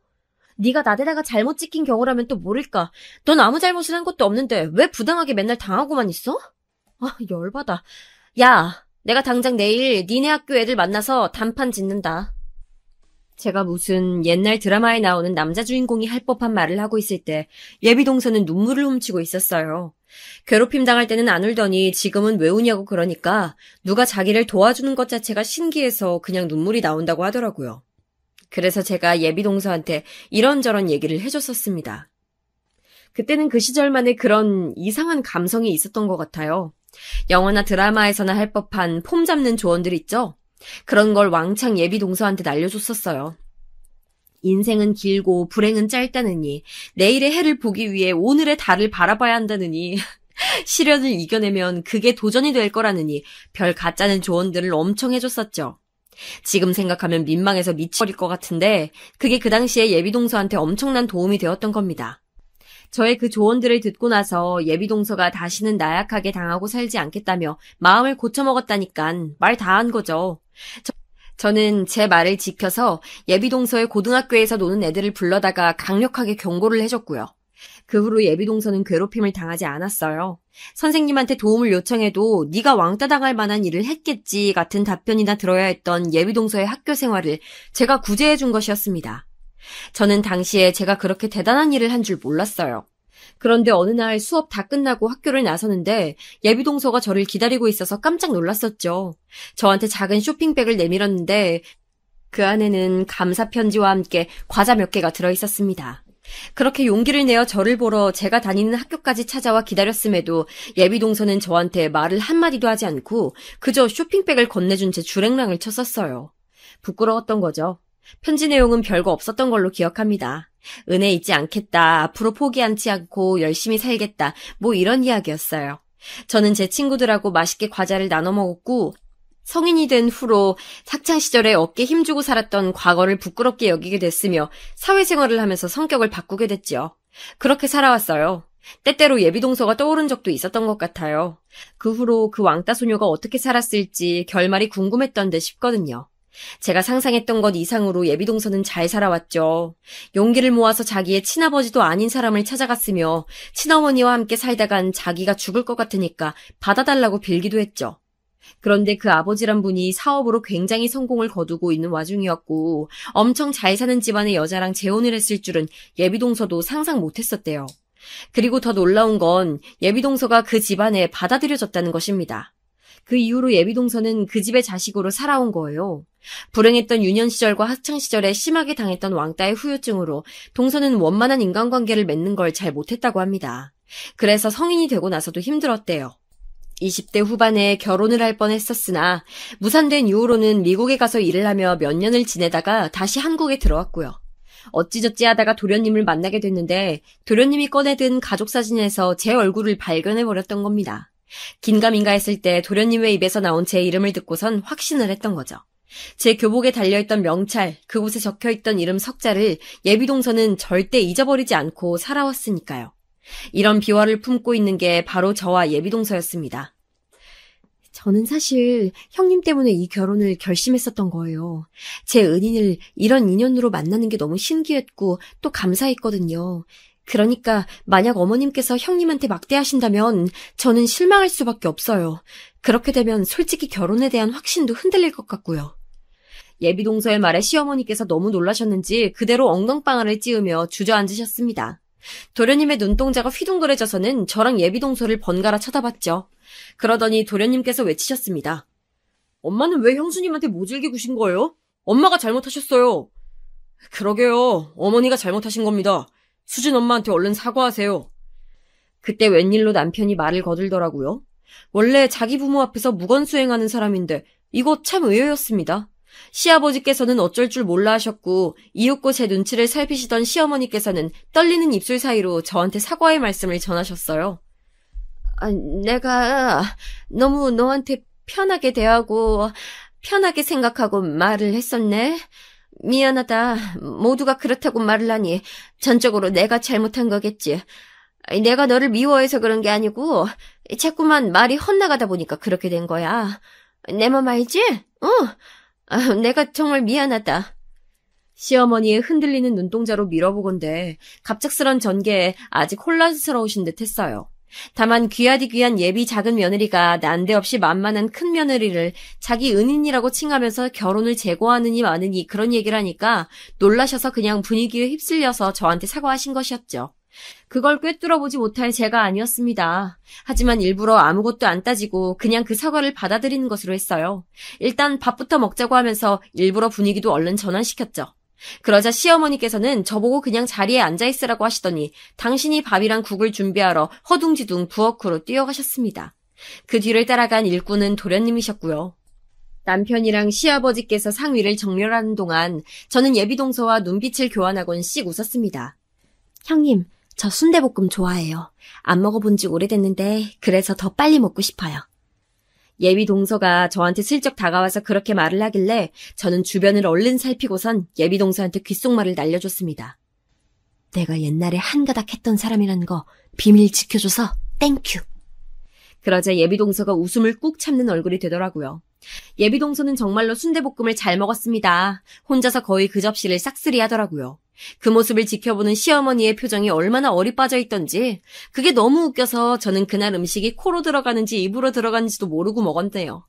네가 나대다가 잘못 찍힌 경우라면 또 모를까. 넌 아무 잘못을 한 것도 없는데 왜 부당하게 맨날 당하고만 있어? 아, 열받아. 야, 내가 당장 내일 니네 학교 애들 만나서 단판 짓는다. 제가 무슨 옛날 드라마에 나오는 남자 주인공이 할 법한 말을 하고 있을 때 예비동서는 눈물을 훔치고 있었어요. 괴롭힘 당할 때는 안 울더니 지금은 왜 우냐고 그러니까 누가 자기를 도와주는 것 자체가 신기해서 그냥 눈물이 나온다고 하더라고요. 그래서 제가 예비동서한테 이런저런 얘기를 해줬었습니다. 그때는 그 시절만의 그런 이상한 감성이 있었던 것 같아요. 영화나 드라마에서나 할 법한 폼 잡는 조언들 있죠? 그런 걸 왕창 예비동서한테 날려줬었어요. 인생은 길고 불행은 짧다느니 내일의 해를 보기 위해 오늘의 달을 바라봐야 한다느니 시련을 이겨내면 그게 도전이 될 거라느니 별 가짜는 조언들을 엄청 해줬었죠. 지금 생각하면 민망해서 미쳐버릴 것 같은데 그게 그 당시에 예비동서한테 엄청난 도움이 되었던 겁니다. 저의 그 조언들을 듣고 나서 예비동서가 다시는 나약하게 당하고 살지 않겠다며 마음을 고쳐먹었다니깐 말 다 한 거죠. 저는 제 말을 지켜서 예비동서의 고등학교에서 노는 애들을 불러다가 강력하게 경고를 해줬고요. 그 후로 예비동서는 괴롭힘을 당하지 않았어요. 선생님한테 도움을 요청해도 네가 왕따 당할 만한 일을 했겠지 같은 답변이나 들어야 했던 예비동서의 학교 생활을 제가 구제해준 것이었습니다. 저는 당시에 제가 그렇게 대단한 일을 한 줄 몰랐어요. 그런데 어느 날 수업 다 끝나고 학교를 나서는데 예비동서가 저를 기다리고 있어서 깜짝 놀랐었죠. 저한테 작은 쇼핑백을 내밀었는데 그 안에는 감사 편지와 함께 과자 몇 개가 들어있었습니다. 그렇게 용기를 내어 저를 보러 제가 다니는 학교까지 찾아와 기다렸음에도 예비동서는 저한테 말을 한마디도 하지 않고 그저 쇼핑백을 건네준 채 줄행랑을 쳤었어요. 부끄러웠던 거죠. 편지 내용은 별거 없었던 걸로 기억합니다. 은혜 잊지 않겠다, 앞으로 포기하지 않고 열심히 살겠다, 뭐 이런 이야기였어요. 저는 제 친구들하고 맛있게 과자를 나눠 먹었고 성인이 된 후로 학창시절에 어깨 힘주고 살았던 과거를 부끄럽게 여기게 됐으며 사회생활을 하면서 성격을 바꾸게 됐지요. 그렇게 살아왔어요. 때때로 예비동서가 떠오른 적도 있었던 것 같아요. 그 후로 그 왕따 소녀가 어떻게 살았을지 결말이 궁금했던 듯 싶거든요. 제가 상상했던 것 이상으로 예비동서는 잘 살아왔죠. 용기를 모아서 자기의 친아버지도 아닌 사람을 찾아갔으며 친어머니와 함께 살다간 자기가 죽을 것 같으니까 받아달라고 빌기도 했죠. 그런데 그 아버지란 분이 사업으로 굉장히 성공을 거두고 있는 와중이었고 엄청 잘 사는 집안의 여자랑 재혼을 했을 줄은 예비동서도 상상 못했었대요. 그리고 더 놀라운 건 예비동서가 그 집안에 받아들여졌다는 것입니다. 그 이후로 예비동서는 그 집의 자식으로 살아온 거예요. 불행했던 유년 시절과 학창 시절에 심하게 당했던 왕따의 후유증으로 동서는 원만한 인간관계를 맺는 걸 잘 못했다고 합니다. 그래서 성인이 되고 나서도 힘들었대요. 20대 후반에 결혼을 할 뻔했었으나 무산된 이후로는 미국에 가서 일을 하며 몇 년을 지내다가 다시 한국에 들어왔고요. 어찌저찌 하다가 도련님을 만나게 됐는데 도련님이 꺼내든 가족사진에서 제 얼굴을 발견해버렸던 겁니다. 긴가민가 했을 때 도련님의 입에서 나온 제 이름을 듣고선 확신을 했던 거죠. 제 교복에 달려있던 명찰, 그곳에 적혀있던 이름 석자를 예비동서는 절대 잊어버리지 않고 살아왔으니까요. 이런 비화를 품고 있는 게 바로 저와 예비동서였습니다. 저는 사실 형님 때문에 이 결혼을 결심했었던 거예요. 제 은인을 이런 인연으로 만나는 게 너무 신기했고 또 감사했거든요. 그러니까 만약 어머님께서 형님한테 막대하신다면 저는 실망할 수밖에 없어요. 그렇게 되면 솔직히 결혼에 대한 확신도 흔들릴 것 같고요. 예비동서의 말에 시어머니께서 너무 놀라셨는지 그대로 엉덩방아를 찧으며 주저앉으셨습니다. 도련님의 눈동자가 휘둥그레져서는 저랑 예비동서를 번갈아 쳐다봤죠. 그러더니 도련님께서 외치셨습니다. 엄마는 왜 형수님한테 모질게 구신 거예요? 엄마가 잘못하셨어요. 그러게요. 어머니가 잘못하신 겁니다. 수진 엄마한테 얼른 사과하세요. 그때 웬일로 남편이 말을 거들더라고요. 원래 자기 부모 앞에서 무건수행하는 사람인데 이거 참 의외였습니다. 시아버지께서는 어쩔 줄 몰라 하셨고 이윽고 제 눈치를 살피시던 시어머니께서는 떨리는 입술 사이로 저한테 사과의 말씀을 전하셨어요. 내가 너무 너한테 편하게 대하고 편하게 생각하고 말을 했었네. 미안하다. 모두가 그렇다고 말을 하니 전적으로 내가 잘못한 거겠지. 내가 너를 미워해서 그런 게 아니고 자꾸만 말이 헛나가다 보니까 그렇게 된 거야. 내 맘 알지? 내가 정말 미안하다. 시어머니의 흔들리는 눈동자로 밀어보건대 갑작스런 전개에 아직 혼란스러우신 듯 했어요. 다만 귀하디 귀한 예비 작은 며느리가 난데없이 만만한 큰 며느리를 자기 은인이라고 칭하면서 결혼을 재고하느니 마느니 그런 얘기를 하니까 놀라셔서 그냥 분위기에 휩쓸려서 저한테 사과하신 것이었죠. 그걸 꿰뚫어보지 못할 제가 아니었습니다. 하지만 일부러 아무것도 안 따지고 그냥 그 사과를 받아들이는 것으로 했어요. 일단 밥부터 먹자고 하면서 일부러 분위기도 얼른 전환시켰죠. 그러자 시어머니께서는 저보고 그냥 자리에 앉아있으라고 하시더니 당신이 밥이랑 국을 준비하러 허둥지둥 부엌으로 뛰어가셨습니다. 그 뒤를 따라간 일꾼은 도련님이셨고요. 남편이랑 시아버지께서 상위를 정렬하는 동안 저는 예비동서와 눈빛을 교환하곤 씩 웃었습니다. 형님, 저 순대볶음 좋아해요. 안 먹어본 지 오래됐는데 그래서 더 빨리 먹고 싶어요. 예비동서가 저한테 슬쩍 다가와서 그렇게 말을 하길래 저는 주변을 얼른 살피고선 예비동서한테 귓속말을 날려줬습니다. 내가 옛날에 한가닥 했던 사람이라는 거 비밀 지켜줘서 땡큐. 그러자 예비동서가 웃음을 꾹 참는 얼굴이 되더라고요. 예비동서는 정말로 순대볶음을 잘 먹었습니다. 혼자서 거의 그 접시를 싹쓸이 하더라고요. 그 모습을 지켜보는 시어머니의 표정이 얼마나 어리 빠져 있던지 그게 너무 웃겨서 저는 그날 음식이 코로 들어가는지 입으로 들어가는지도 모르고 먹었네요.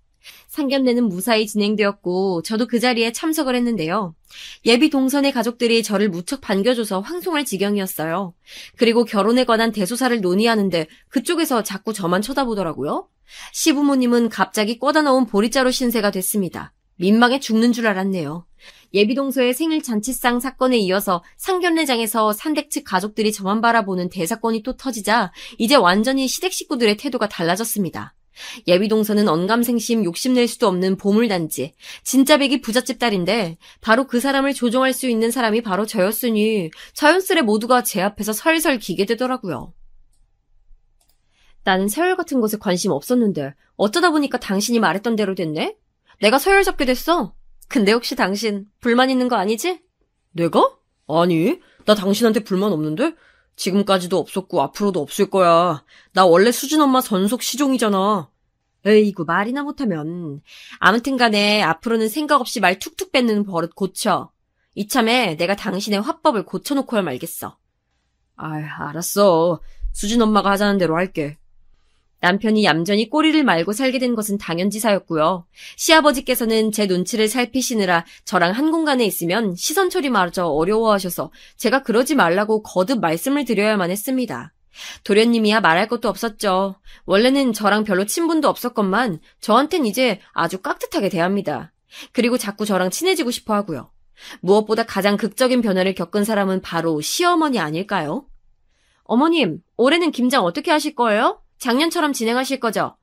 상견례는 무사히 진행되었고 저도 그 자리에 참석을 했는데요. 예비 동선의 가족들이 저를 무척 반겨줘서 황송할 지경이었어요. 그리고 결혼에 관한 대소사를 논의하는데 그쪽에서 자꾸 저만 쳐다보더라고요. 시부모님은 갑자기 꿔다 넣은 보리자루 신세가 됐습니다. 민망해 죽는 줄 알았네요. 예비동서의 생일 잔치상 사건에 이어서 상견례장에서 산댁 측 가족들이 저만 바라보는 대사건이 또 터지자 이제 완전히 시댁 식구들의 태도가 달라졌습니다. 예비동서는 언감생심 욕심낼 수도 없는 보물단지, 진짜 백이 부잣집 딸인데 바로 그 사람을 조종할 수 있는 사람이 바로 저였으니 자연스레 모두가 제 앞에서 설설 기게 되더라고요. 나는 세월 같은 것에 관심 없었는데 어쩌다 보니까 당신이 말했던 대로 됐네? 내가 서열 잡게 됐어. 근데 혹시 당신 불만 있는 거 아니지? 내가? 아니, 나 당신한테 불만 없는데? 지금까지도 없었고 앞으로도 없을 거야. 나 원래 수진 엄마 전속 시종이잖아. 에이구, 말이나 못하면. 아무튼 간에 앞으로는 생각 없이 말 툭툭 뱉는 버릇 고쳐. 이참에 내가 당신의 화법을 고쳐놓고야 말겠어. 알았어. 수진 엄마가 하자는 대로 할게. 남편이 얌전히 꼬리를 말고 살게 된 것은 당연지사였고요. 시아버지께서는 제 눈치를 살피시느라 저랑 한 공간에 있으면 시선 처리마저 어려워하셔서 제가 그러지 말라고 거듭 말씀을 드려야만 했습니다. 도련님이야 말할 것도 없었죠. 원래는 저랑 별로 친분도 없었건만 저한텐 이제 아주 깍듯하게 대합니다. 그리고 자꾸 저랑 친해지고 싶어 하고요. 무엇보다 가장 극적인 변화를 겪은 사람은 바로 시어머니 아닐까요? 어머님, 올해는 김장 어떻게 하실 거예요? 작년처럼 진행하실 거죠?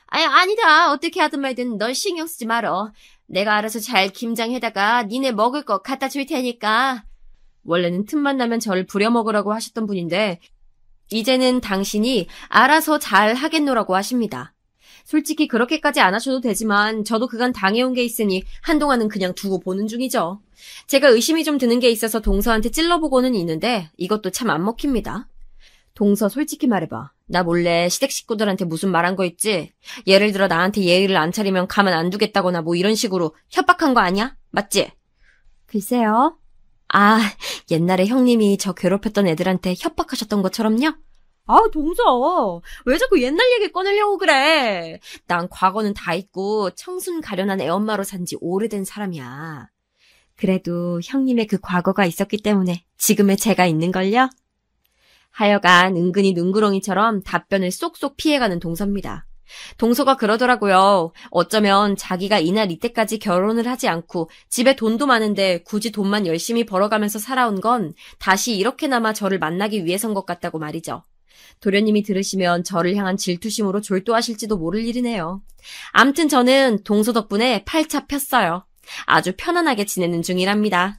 아니다. 어떻게 하든 말든 널 신경 쓰지 말어. 내가 알아서 잘 김장해다가 니네 먹을 거 갖다 줄 테니까. 원래는 틈만 나면 저를 부려먹으라고 하셨던 분인데 이제는 당신이 알아서 잘 하겠노라고 하십니다. 솔직히 그렇게까지 안 하셔도 되지만 저도 그간 당해온 게 있으니 한동안은 그냥 두고 보는 중이죠. 제가 의심이 좀 드는 게 있어서 동서한테 찔러보고는 있는데 이것도 참 안 먹힙니다. 동서, 솔직히 말해봐. 나 몰래 시댁 식구들한테 무슨 말한 거 있지? 예를 들어 나한테 예의를 안 차리면 가만 안 두겠다거나 뭐 이런 식으로 협박한 거 아니야? 맞지? 글쎄요. 옛날에 형님이 저 괴롭혔던 애들한테 협박하셨던 것처럼요? 동서. 왜 자꾸 옛날 얘기 꺼내려고 그래? 난 과거는 다 잊고 청순 가련한 애엄마로 산 지 오래된 사람이야. 그래도 형님의 그 과거가 있었기 때문에 지금의 제가 있는걸요? 하여간 은근히 눈구렁이처럼 답변을 쏙쏙 피해가는 동서입니다. 동서가 그러더라고요. 어쩌면 자기가 이날 이때까지 결혼을 하지 않고 집에 돈도 많은데 굳이 돈만 열심히 벌어가면서 살아온 건 다시 이렇게나마 저를 만나기 위해서인 것 같다고 말이죠. 도련님이 들으시면 저를 향한 질투심으로 졸도하실지도 모를 일이네요. 암튼 저는 동서 덕분에 팔자 폈어요. 아주 편안하게 지내는 중이랍니다.